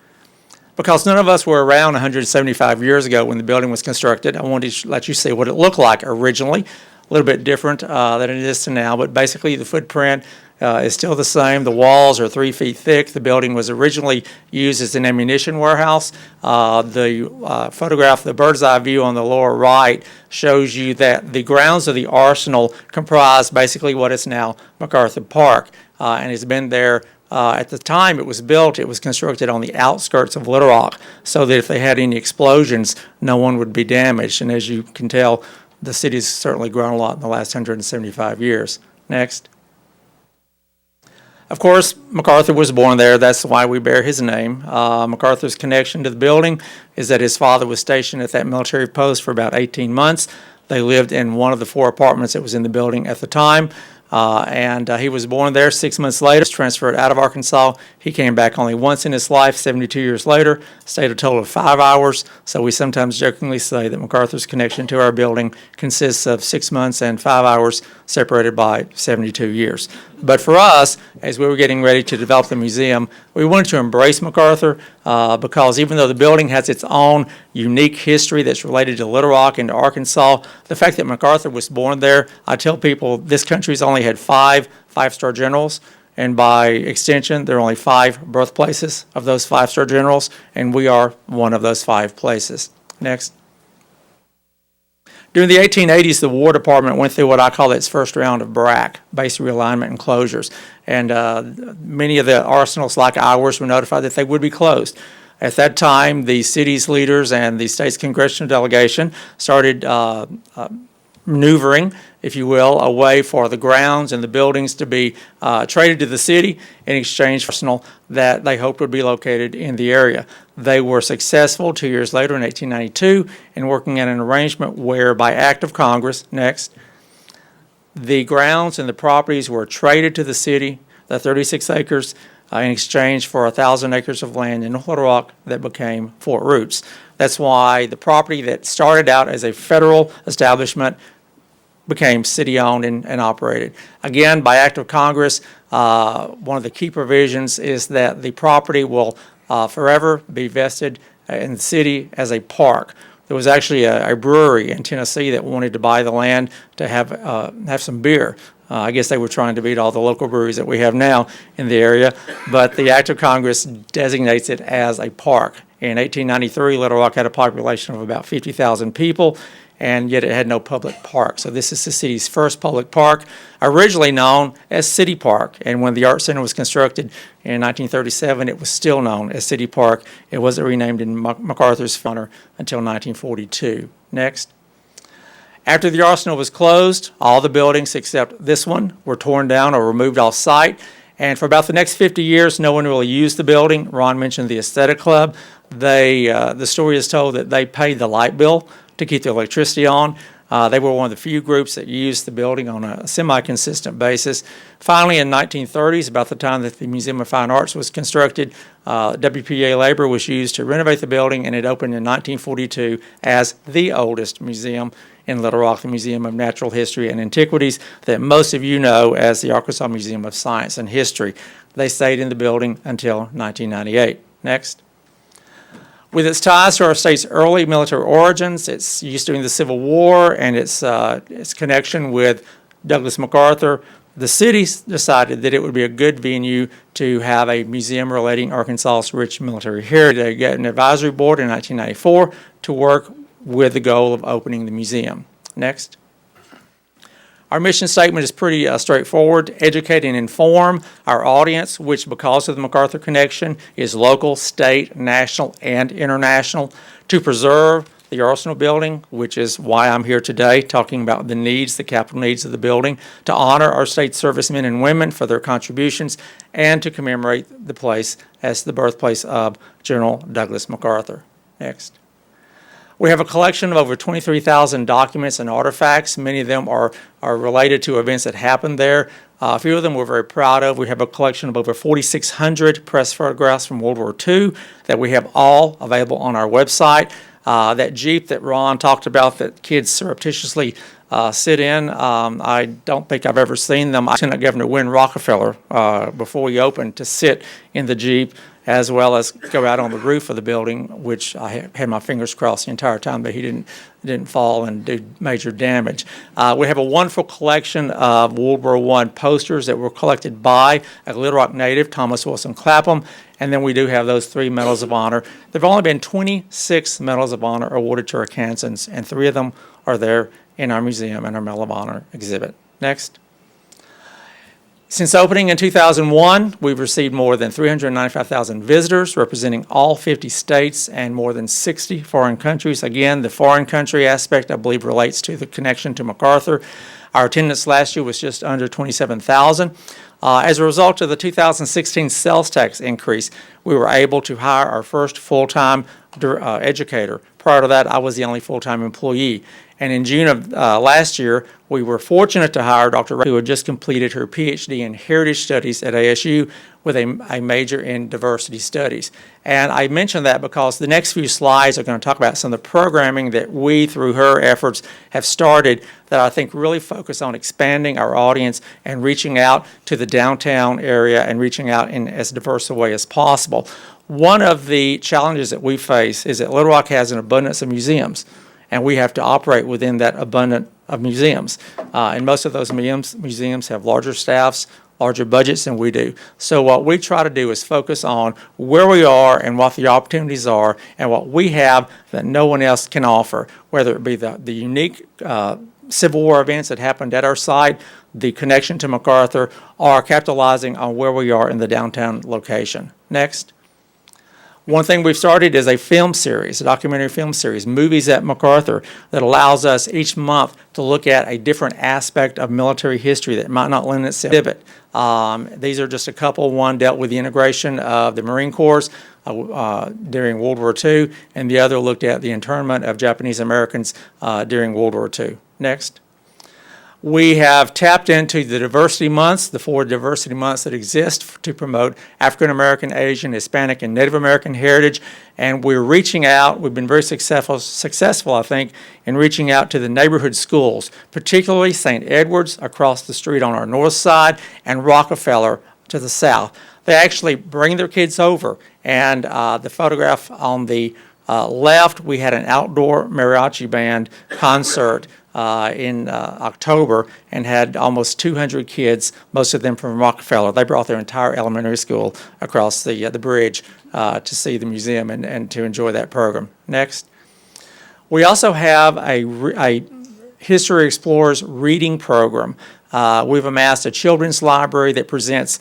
Because none of us were around 175 years ago when the building was constructed, I wanted to let you see what it looked like originally. A little bit different than it is to now, but basically the footprint is still the same. The walls are 3 feet thick. The building was originally used as an ammunition warehouse. The photograph, the bird's eye view on the lower right, shows you that the grounds of the arsenal comprise basically what is now MacArthur Park, and it's been there. At the time it was built, it was constructed on the outskirts of Little Rock so that if they had any explosions, no one would be damaged. And as you can tell, the city's certainly grown a lot in the last 175 years. Next. Of course, MacArthur was born there. That's why we bear his name. MacArthur's connection to the building is that his father was stationed at that military post for about 18 months. They lived in one of the 4 apartments that was in the building at the time. And he was born there. 6 months later, was transferred out of Arkansas. He came back only once in his life, 72 years later, stayed a total of 5 hours. So we sometimes jokingly say that MacArthur's connection to our building consists of 6 months and 5 hours separated by 72 years. But for us, as we were getting ready to develop the museum, we wanted to embrace MacArthur because even though the building has its own unique history that's related to Little Rock and to Arkansas, the fact that MacArthur was born there, I tell people this country's only had 5 five-star generals, and by extension, there are only 5 birthplaces of those 5-star generals, and we are one of those 5 places. Next. During the 1880s, the War Department went through what I call its first round of BRAC, base realignment and closures. And many of the arsenals, like ours, were notified that they would be closed. At that time, the city's leaders and the state's congressional delegation started maneuvering, if you will, a way for the grounds and the buildings to be traded to the city in exchange for arsenal that they hoped would be located in the area. They were successful 2 years later in 1892 in working out an arrangement where, by act of Congress, next, the grounds and the properties were traded to the city, the 36 acres, in exchange for 1,000 acres of land in Little Rock that became Fort Roots. That's why the property that started out as a federal establishment became city-owned and operated. Again, by act of Congress, one of the key provisions is that the property will forever be vested in the city as a park. There was actually a brewery in Tennessee that wanted to buy the land to have some beer. I guess they were trying to beat all the local breweries that we have now in the area, but the act of Congress designates it as a park. In 1893, Little Rock had a population of about 50,000 people, and yet it had no public park. So this is the city's first public park, originally known as City Park. And when the Art Center was constructed in 1937, it was still known as City Park. It wasn't renamed in MacArthur's honor until 1942. Next. After the arsenal was closed, all the buildings except this one were torn down or removed off site. And for about the next 50 years, no one really used the building. Ron mentioned the Aesthetic Club. The story is told that they paid the light bill to keep the electricity on. They were one of the few groups that used the building on a semi-consistent basis. Finally, in 1930s, about the time that the Museum of Fine Arts was constructed, WPA labor was used to renovate the building, and it opened in 1942 as the oldest museum in Little Rock, the Museum of Natural History and Antiquities, that most of you know as the Arkansas Museum of Science and History. They stayed in the building until 1998. Next. With its ties to our state's early military origins, its use during the Civil War, and its connection with Douglas MacArthur, the city decided that it would be a good venue to have a museum relating Arkansas's rich military heritage. They got an advisory board in 1994 to work with the goal of opening the museum. Next. Our mission statement is pretty straightforward: educate and inform our audience, which, because of the MacArthur connection, is local, state, national, and international, to preserve the Arsenal building, which is why I'm here today talking about the needs, the capital needs of the building, to honor our state servicemen and women for their contributions, and to commemorate the place as the birthplace of General Douglas MacArthur. Next. We have a collection of over 23,000 documents and artifacts. Many of them are related to events that happened there. A few of them we're very proud of. We have a collection of over 4,600 press photographs from World War II that we have all available on our website. That Jeep that Ron talked about that kids surreptitiously sit in, I don't think I've ever seen them. Lieutenant Governor Wynn Rockefeller, before we opened, to sit in the Jeep, as well as go out on the roof of the building, which I had my fingers crossed the entire time that he didn't fall and do major damage. We have a wonderful collection of World War I posters that were collected by a Little Rock native, Thomas Wilson Clapham, and then we do have those 3 Medals of Honor. There have only been 26 Medals of Honor awarded to Arkansans, and 3 of them are there in our museum and our Medal of Honor exhibit. Next. Since opening in 2001, we've received more than 395,000 visitors representing all 50 states and more than 60 foreign countries. Again, the foreign country aspect, I believe, relates to the connection to MacArthur. Our attendance last year was just under 27,000. As a result of the 2016 sales tax increase, we were able to hire our first full-time educator. Prior to that, I was the only full-time employee. And in June of last year, we were fortunate to hire Dr. Ray, who had just completed her PhD in Heritage Studies at ASU with a major in Diversity Studies. And I mention that because the next few slides are going to talk about some of the programming that we, through her efforts, have started that I think really focus on expanding our audience and reaching out to the downtown area and reaching out in as diverse a way as possible. One of the challenges that we face is that Little Rock has an abundance of museums, and we have to operate within that abundance of museums. And most of those museums have larger staffs, larger budgets than we do. So what we try to do is focus on where we are and what the opportunities are and what we have that no one else can offer, whether it be the unique Civil War events that happened at our site, the connection to MacArthur, or capitalizing on where we are in the downtown location. Next. One thing we've started is a film series, a documentary film series, Movies at MacArthur, that allows us each month to look at a different aspect of military history that might not lend itself to exhibit. These are just a couple. One dealt with the integration of the Marine Corps during World War II, and the other looked at the internment of Japanese Americans during World War II. Next. We have tapped into the diversity months, the 4 diversity months that exist to promote African American, Asian, Hispanic, and Native American heritage, and we're reaching out. We've been very successful, I think, in reaching out to the neighborhood schools, particularly St. Edward's across the street on our north side and Rockefeller to the south. They actually bring their kids over, and the photograph on the left, we had an outdoor mariachi band concert in October and had almost 200 kids, most of them from Rockefeller. They brought their entire elementary school across the bridge to see the museum and to enjoy that program. Next. We also have a History Explorers reading program. We've amassed a children's library that presents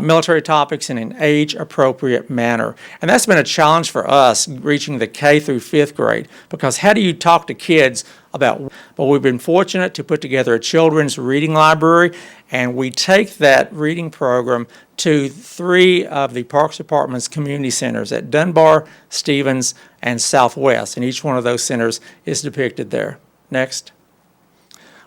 military topics in an age-appropriate manner. And that's been a challenge for us reaching the K through 5th grade, because how do you talk to kids about, but we've been fortunate to put together a children's reading library, and we take that reading program to 3 of the Parks Department's community centers at Dunbar, Stevens, and Southwest, and each one of those centers is depicted there. Next.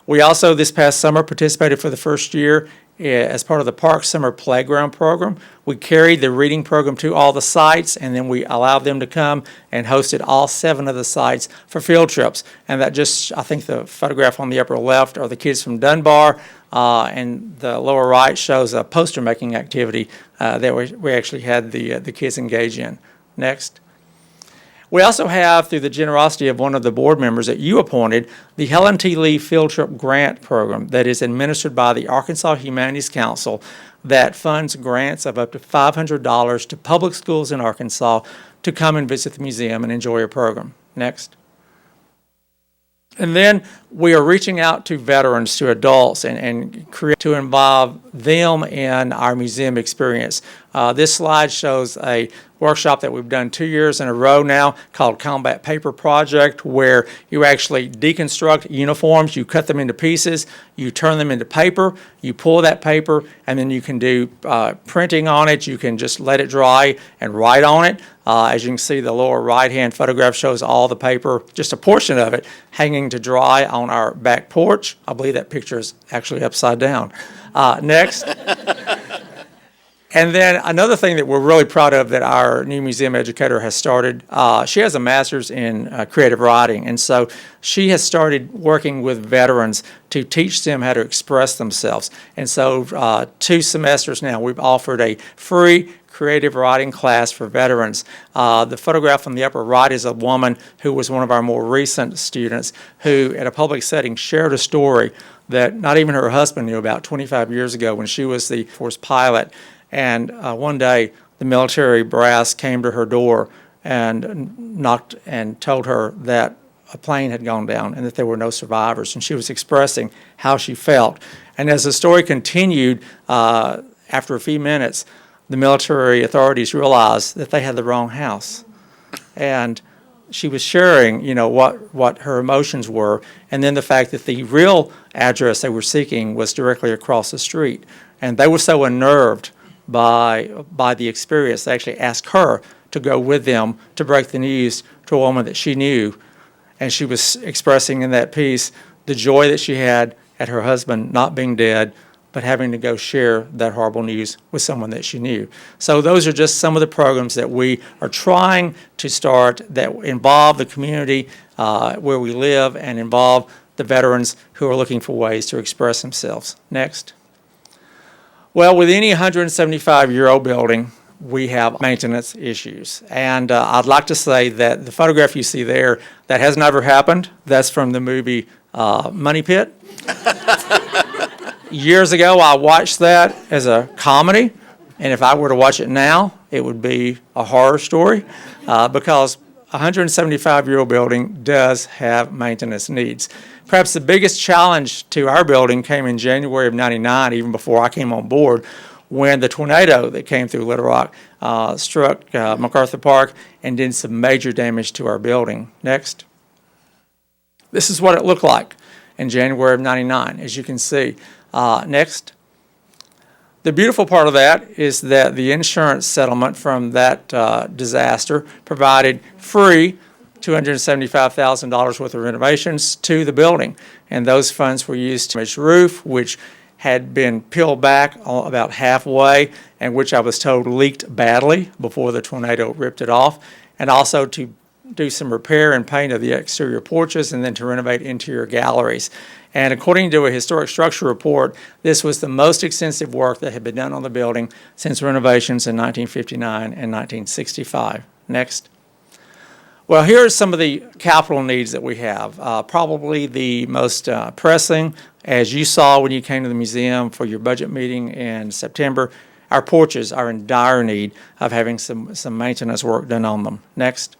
We also, this past summer, participated for the first year as part of the Park Summer Playground Program. We carried the reading program to all the sites, and then we allowed them to come and hosted all 7 of the sites for field trips. And that just, I think the photograph on the upper left are the kids from Dunbar, and the lower right shows a poster making activity that we actually had the kids engage in. Next. We also have, through the generosity of one of the board members that you appointed, the Helen T. Lee Field Trip Grant Program that is administered by the Arkansas Humanities Council that funds grants of up to $500 to public schools in Arkansas to come and visit the museum and enjoy a program. Next. And then we are reaching out to veterans, to adults, and to involve them in our museum experience. This slide shows a workshop that we've done 2 years in a row now called Combat Paper Project, where you actually deconstruct uniforms, you cut them into pieces, you turn them into paper, you pull that paper, and then you can do printing on it. You can just let it dry and write on it. As you can see, the lower right-hand photograph shows all the paper, just a portion of it, hanging to dry on our back porch. I believe that picture is actually upside down. Next. And then another thing that we're really proud of that our new museum educator has started, she has a master's in creative writing, and so she has started working with veterans to teach them how to express themselves. And so 2 semesters now, we've offered a free creative writing class for veterans. The photograph on the upper right is a woman who was one of our more recent students who, at a public setting, shared a story that not even her husband knew about 25 years ago when she was the Force pilot. And one day, the military brass came to her door and knocked and told her that a plane had gone down and that there were no survivors. And she was expressing how she felt. And as the story continued, after a few minutes, the military authorities realized that they had the wrong house. And she was sharing, what her emotions were, and then the fact that the real address they were seeking was directly across the street. And they were so unnerved by the experience, they actually asked her to go with them to break the news to a woman that she knew. And she was expressing in that piece the joy that she had at her husband not being dead, but having to go share that horrible news with someone that she knew. So those are just some of the programs that we are trying to start that involve the community where we live and involve the veterans who are looking for ways to express themselves. Next. Well, with any 175-year-old building, we have maintenance issues. And I'd like to say that the photograph you see there, that has never happened. That's from the movie Money Pit. Years ago, I watched that as a comedy, and if I were to watch it now, it would be a horror story, because a 175-year-old building does have maintenance needs. Perhaps the biggest challenge to our building came in January of '99, even before I came on board, when the tornado that came through Little Rock struck MacArthur Park and did some major damage to our building. Next. This is what it looked like in January of '99, as you can see. Next. The beautiful part of that is that the insurance settlement from that disaster provided free $275,000 worth of renovations to the building. And those funds were used to damage roof, which had been peeled back about halfway, and which I was told leaked badly before the tornado ripped it off, and also to do some repair and paint of the exterior porches, and then to renovate interior galleries. And according to a historic structure report, this was the most extensive work that had been done on the building since renovations in 1959 and 1965. Next. Well, here are some of the capital needs that we have. Probably the most pressing, as you saw when you came to the museum for your budget meeting in September, our porches are in dire need of having some maintenance work done on them. Next.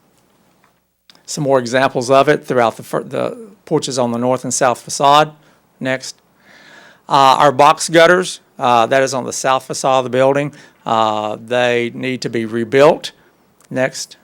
Some more examples of it throughout the porches on the north and south facade. Next. Our box gutters, that is on the south facade of the building. They need to be rebuilt. Next.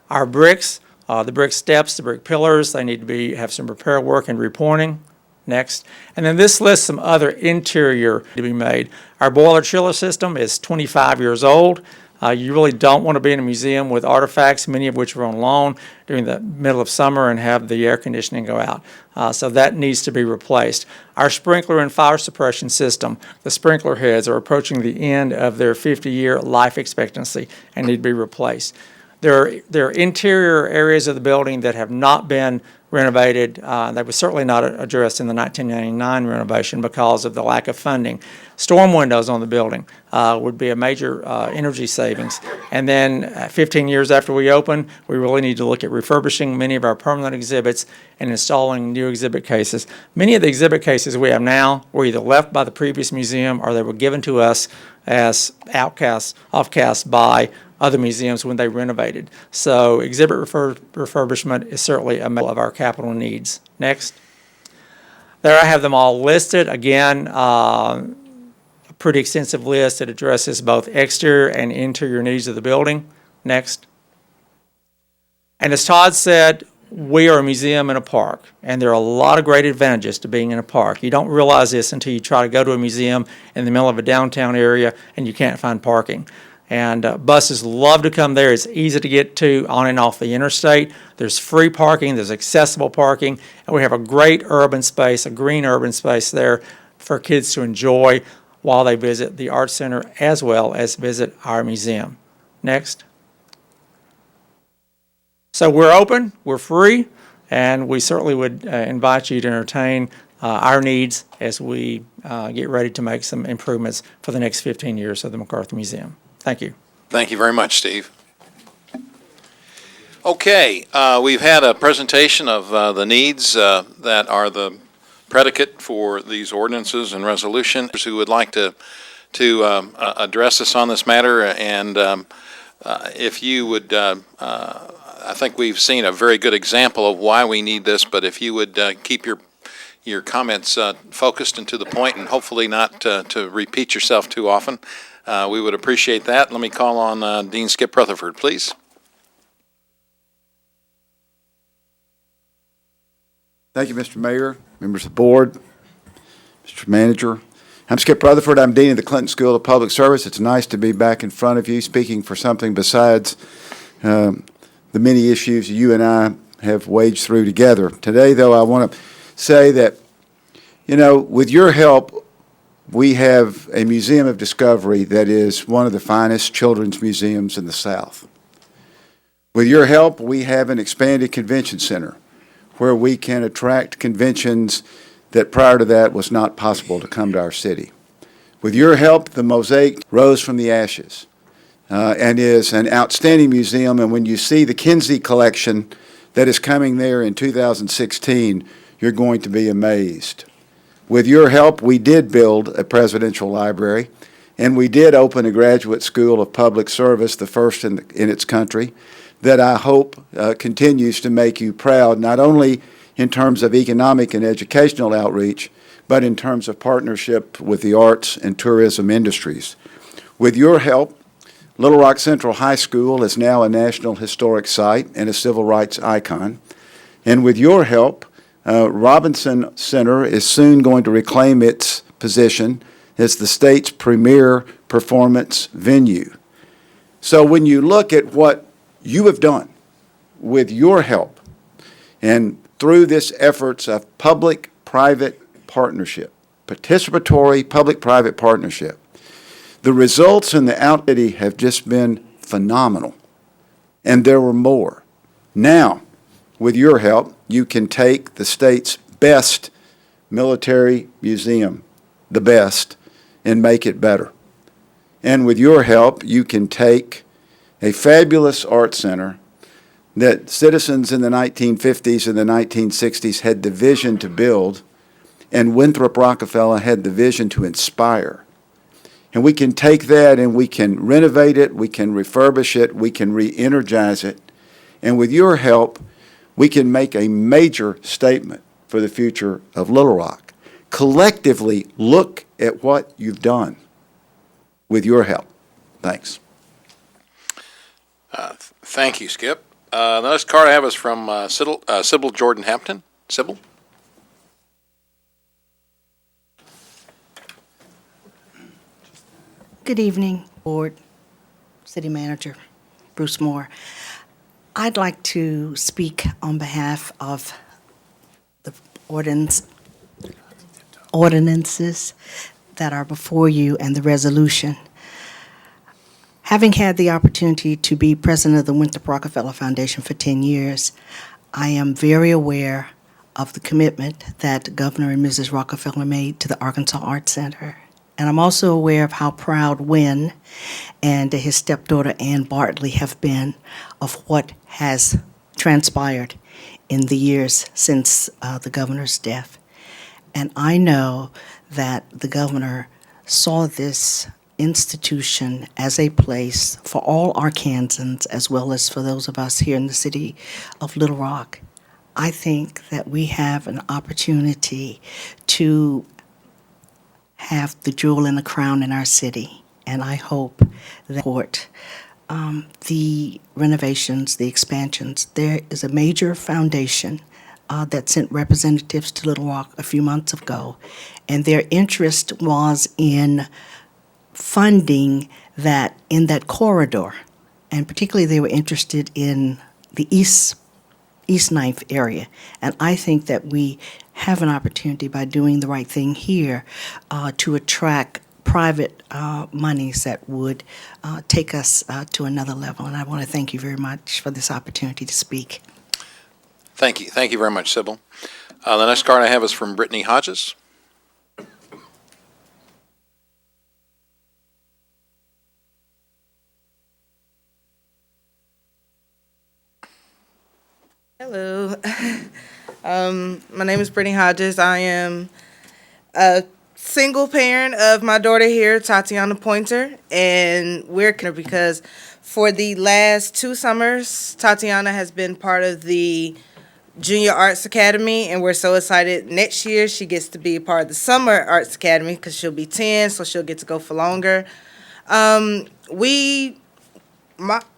Our bricks, the brick steps, the brick pillars, they need to have some repair work and repointing. Next. And then this lists some other interior to be made. Our boiler chiller system is 25 years old. You really don't want to be in a museum with artifacts, many of which are on loan during the middle of summer and have the air conditioning go out. So that needs to be replaced. Our sprinkler and fire suppression system, the sprinkler heads are approaching the end of their 50-year life expectancy and need to be replaced. There are interior areas of the building that have not been renovated. That was certainly not addressed in the 1999 renovation because of the lack of funding. Storm windows on the building would be a major energy savings. And then 15 years after we open, we really need to look at refurbishing many of our permanent exhibits and installing new exhibit cases. Many of the exhibit cases we have now were either left by the previous museum or they were given to us as offcasts by other museums when they renovated. So exhibit refurbishment is certainly a matter of our capital needs. Next. There I have them all listed. Again, a pretty extensive list that addresses both exterior and interior needs of the building. Next. And as Todd said, we are a museum in a park, and there are a lot of great advantages to being in a park. You don't realize this until you try to go to a museum in the middle of a downtown area and you can't find parking. And buses love to come there. It's easy to get to on and off the interstate. There's free parking, there's accessible parking, and we have a great urban space, a green urban space there for kids to enjoy while they visit the Art Center as well as visit our museum. Next. So we're open, we're free, and we certainly would invite you to entertain our needs as we get ready to make some improvements for the next 15 years of the MacArthur Museum. Thank you. Thank you very much, Steve. Okay, we've had a presentation of the needs that are the predicate for these ordinances and resolutions. Who would like to address us on this matter? And if you would, I think we've seen a very good example of why we need this, but if you would keep your comments focused and to the point, and hopefully not to repeat yourself too often, we would appreciate that. Let me call on Dean Skip Rutherford, please. Thank you, Mr. Mayor, members of the board, Mr. Manager. I'm Skip Rutherford. I'm Dean of the Clinton School of Public Service. It's nice to be back in front of you speaking for something besides the many issues you and I have waged through together. Today, though, I want to say that, you know, with your help, we have a Museum of Discovery that is one of the finest children's museums in the South. With your help, we have an expanded convention center where we can attract conventions that prior to that was not possible to come to our city. With your help, the Mosaic rose from the ashes and is an outstanding museum. And when you see the Kinsey collection that is coming there in 2016, you're going to be amazed. With your help, we did build a presidential library, and we did open a graduate school of public service, the first in its country, that I hope continues to make you proud, not only in terms of economic and educational outreach, but in terms of partnership with the arts and tourism industries. With your help, Little Rock Central High School is now a National Historic Site and a civil rights icon. And with your help, Robinson Center is soon going to reclaim its position as the state's premier performance venue. So when you look at what you have done with your help and through this efforts of public-private partnership, participatory public-private partnership, the results in the outcity have just been phenomenal. And there were more. Now, with your help, you can take the state's best military museum, the best, and make it better. And with your help, you can take a fabulous art center that citizens in the 1950s and the 1960s had the vision to build, and Winthrop Rockefeller had the vision to inspire. And we can take that and we can renovate it, we can refurbish it, we can re-energize it, and with your help, we can make a major statement for the future of Little Rock. Collectively, look at what you've done with your help. Thanks. Thank you, Skip. The next card I have is from Sybil Jordan Hampton. Sybil? Good evening, Board, City Manager Bruce Moore. I'd like to speak on behalf of the ordinances that are before you and the resolution. Having had the opportunity to be president of the Winthrop Rockefeller Foundation for 10 years, I am very aware of the commitment that Governor and Mrs. Rockefeller made to the Arkansas Arts Center. And I'm also aware of how proud Wynn and his stepdaughter Ann Bartley have been of what has transpired in the years since the governor's death. And I know that the governor saw this institution as a place for all Arkansans as well as for those of us here in the city of Little Rock. I think that we have an opportunity to have the jewel in the crown in our city, and I hope that the renovations, the expansions, there is a major foundation that sent representatives to Little Rock a few months ago, and their interest was in funding that in that corridor, and particularly they were interested in the East Ninth area. And I think that we have an opportunity by doing the right thing here to attract private monies that would take us to another level. And I want to thank you very much for this opportunity to speak. Thank you. Thank you very much, Sybil. The next card I have is from Brittany Hodges. Hello. My name is Brittany Hodges. I am a single parent of my daughter here, Tatiana Pointer, and we're here because for the last 2 summers, Tatiana has been part of the Junior Arts Academy, and we're so excited. Next year, she gets to be a part of the Summer Arts Academy because she'll be 10, so she'll get to go for longer.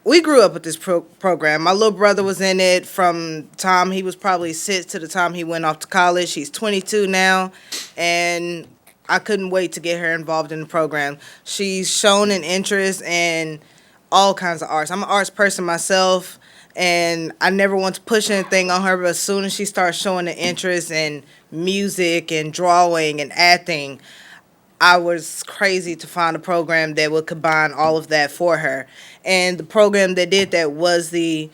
We grew up with this program. My little brother was in it from time he was probably 6 to the time he went off to college. He's 22 now, and I couldn't wait to get her involved in the program. She's shown an interest in all kinds of arts. I'm an arts person myself, and I never want to push anything on her, but as soon as she starts showing an interest in music and drawing and acting, I was crazy to find a program that would combine all of that for her. And the program that did that was the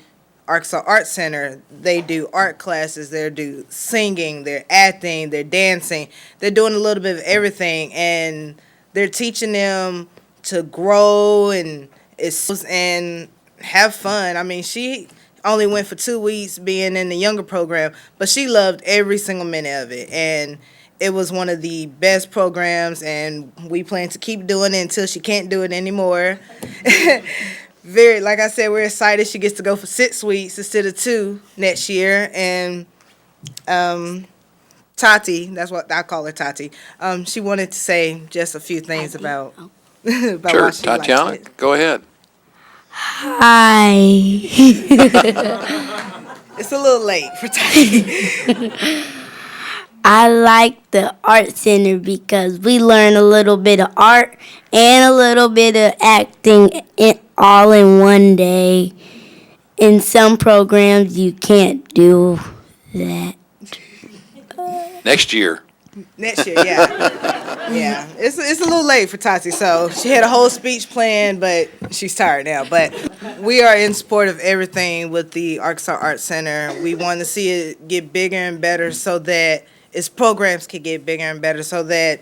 Arkansas Arts Center. They do art classes, they do singing, they're acting, they're dancing. They're doing a little bit of everything, and they're teaching them to grow and have fun. I mean, she only went for 2 weeks being in the younger program, but she loved every single minute of it. And it was one of the best programs, and we plan to keep doing it until she can't do it anymore. Like I said, we're excited. She gets to go for 6 weeks instead of 2 next year. And Tati, that's what I call her, Tati. She wanted to say just a few things about about Sure, why she likes Tatiana, it. go ahead. Hi. It's a little late for Tati. I like the art center because we learn a little bit of art and a little bit of acting all in one day. In some programs, you can't do that. Next year. Next year, yeah. Yeah. It's a little late for Tati, so she had a whole speech planned, but she's tired now. But we are in support of everything with the Arkansas Art Center. We want to see it get bigger and better so that its programs can get bigger and better so that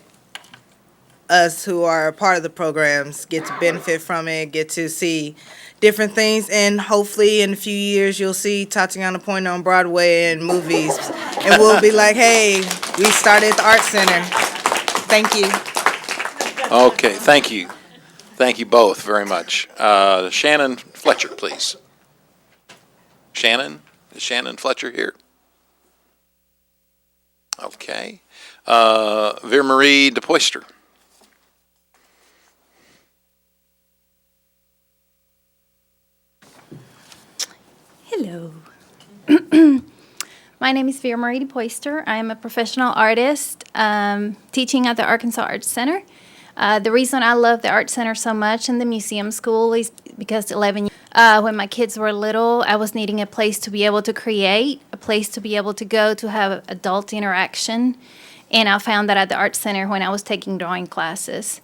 us who are a part of the programs get to benefit from it, get to see different things, and hopefully in a few years you'll see Tatiana Pointer on Broadway and movies, and we'll be like, hey, we started at the Art Center. Thank you. Okay, thank you. Thank you both very much. Shannon Fletcher, please. Shannon? Is Shannon Fletcher here? Okay. Vera Marie DePoyster. Hello. My name is Vera Marie DePoyster. I am a professional artist teaching at the Arkansas Arts Center. The reason I love the Art Center so much and the museum school is because when my kids were little, I was needing a place to be able to create, a place to be able to go to have adult interaction. And I found that at the Art Center when I was taking drawing classes.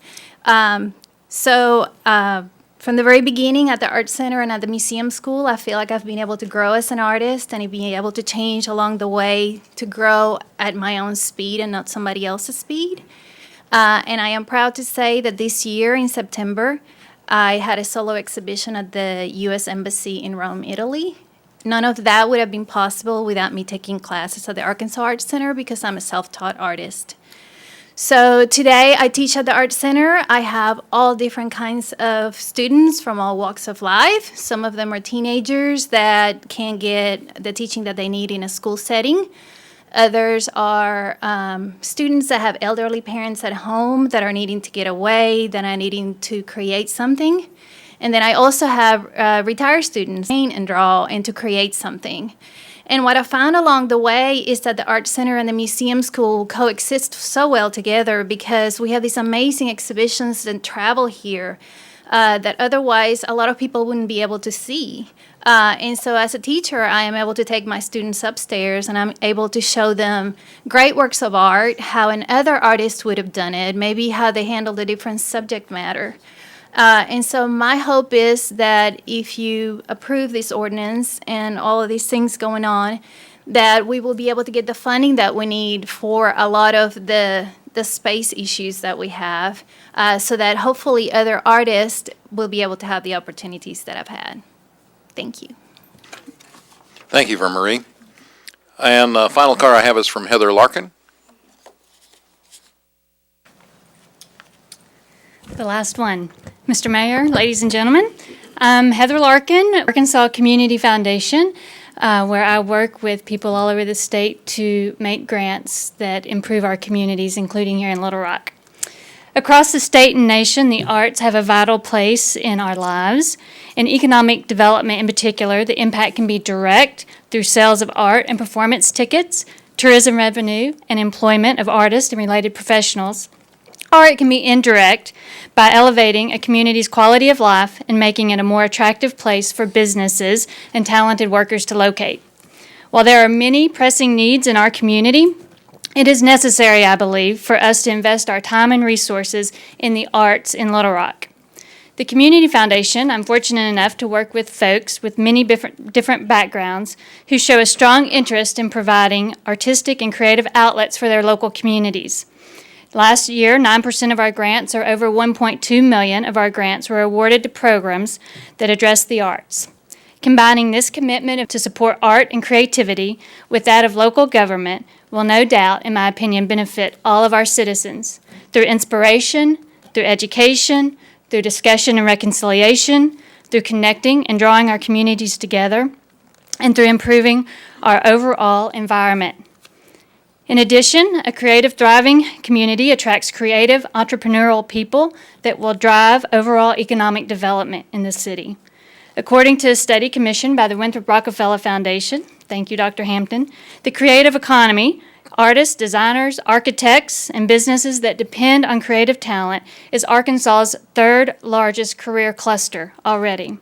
From the very beginning at the Art Center and at the museum school, I feel like I've been able to grow as an artist and being able to change along the way to grow at my own speed and not somebody else's speed. And I am proud to say that this year in September, I had a solo exhibition at the U.S. Embassy in Rome, Italy. None of that would have been possible without me taking classes at the Arkansas Arts Center because I'm a self-taught artist. So today I teach at the Art Center. I have all different kinds of students from all walks of life. Some of them are teenagers that can't get the teaching that they need in a school setting. Others are students that have elderly parents at home that are needing to get away, that are needing to create something. And then I also have retired students paint and draw and to create something. And what I found along the way is that the Art Center and the Museum School coexist so well together because we have these amazing exhibitions that travel here that otherwise a lot of people wouldn't be able to see. And so as a teacher, I am able to take my students upstairs and I'm able to show them great works of art, how another artist would have done it, maybe how they handled a different subject matter. And so my hope is that if you approve this ordinance and all of these things going on, that we will be able to get the funding that we need for a lot of the space issues that we have, so that hopefully other artists will be able to have the opportunities that I've had. Thank you. Thank you, Vera Marie. And the final card I have is from Heather Larkin. The last one. Mr. Mayor, ladies and gentlemen, I'm Heather Larkin, Arkansas Community Foundation, where I work with people all over the state to make grants that improve our communities, including here in Little Rock. Across the state and nation, the arts have a vital place in our lives. In economic development in particular, the impact can be direct through sales of art and performance tickets, tourism revenue, and employment of artists and related professionals. Or it can be indirect by elevating a community's quality of life and making it a more attractive place for businesses and talented workers to locate. While there are many pressing needs in our community, it is necessary, I believe, for us to invest our time and resources in the arts in Little Rock. The Community Foundation, I'm fortunate enough to work with folks with many different backgrounds who show a strong interest in providing artistic and creative outlets for their local communities. Last year, 9% of our grants, or over $1.2 million of our grants, were awarded to programs that address the arts. Combining this commitment to support art and creativity with that of local government will no doubt, in my opinion, benefit all of our citizens through inspiration, through education, through discussion and reconciliation, through connecting and drawing our communities together, and through improving our overall environment. In addition, a creative, thriving community attracts creative, entrepreneurial people that will drive overall economic development in the city. According to a study commissioned by the Winthrop Rockefeller Foundation, thank you, Dr. Hampton, the creative economy, artists, designers, architects, and businesses that depend on creative talent is Arkansas's third largest career cluster already.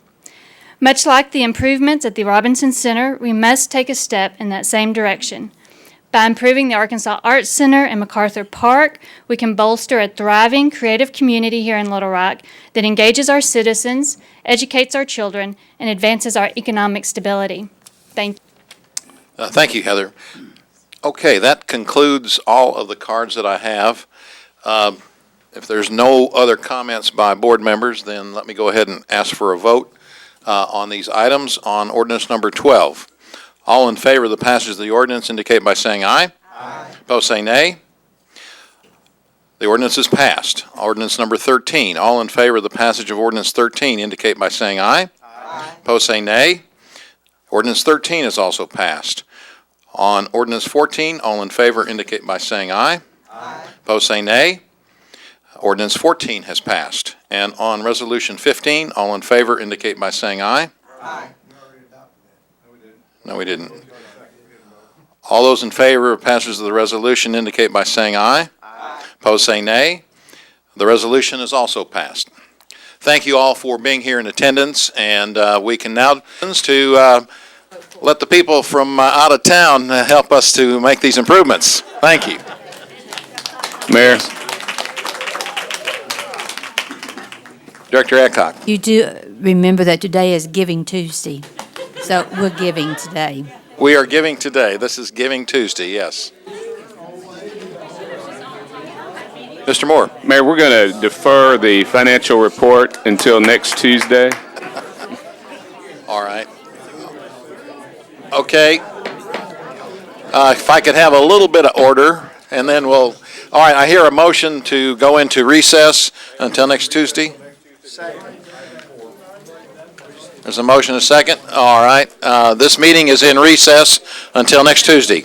Much like the improvements at the Robinson Center, we must take a step in that same direction. By improving the Arkansas Arts Center and MacArthur Park, we can bolster a thriving creative community here in Little Rock that engages our citizens, educates our children, and advances our economic stability. Thank you. Thank you, Heather. Okay, that concludes all of the cards that I have. If there's no other comments by board members, then let me go ahead and ask for a vote on these items on ordinance number 12. All in favor of the passage of the ordinance indicate by saying aye. Aye. Opposed say nay. The ordinance is passed. Ordinance number 13. All in favor of the passage of ordinance 13 indicate by saying aye. Aye. Opposed say nay. Ordinance 13 is also passed. On ordinance 14, all in favor indicate by saying aye. Aye. Opposed say nay. Ordinance 14 has passed. And on resolution 15, all in favor indicate by saying aye. Aye. No, we didn't. All those in favor of passage of the resolution indicate by saying aye. Aye. Opposed say nay. The resolution is also passed. Thank you all for being here in attendance, and we can now to let the people from out of town help us to make these improvements. Thank you. Mayor. Director Adcock. You do remember that today is Giving Tuesday, so we're giving today. We are giving today. This is Giving Tuesday, yes. Mr. Moore. Mayor, we're going to defer the financial report until next Tuesday. All right. Okay. If I could have a little bit of order, and then we'll... All right, I hear a motion to go into recess until next Tuesday. There's a motion, a second. All right. This meeting is in recess until next Tuesday.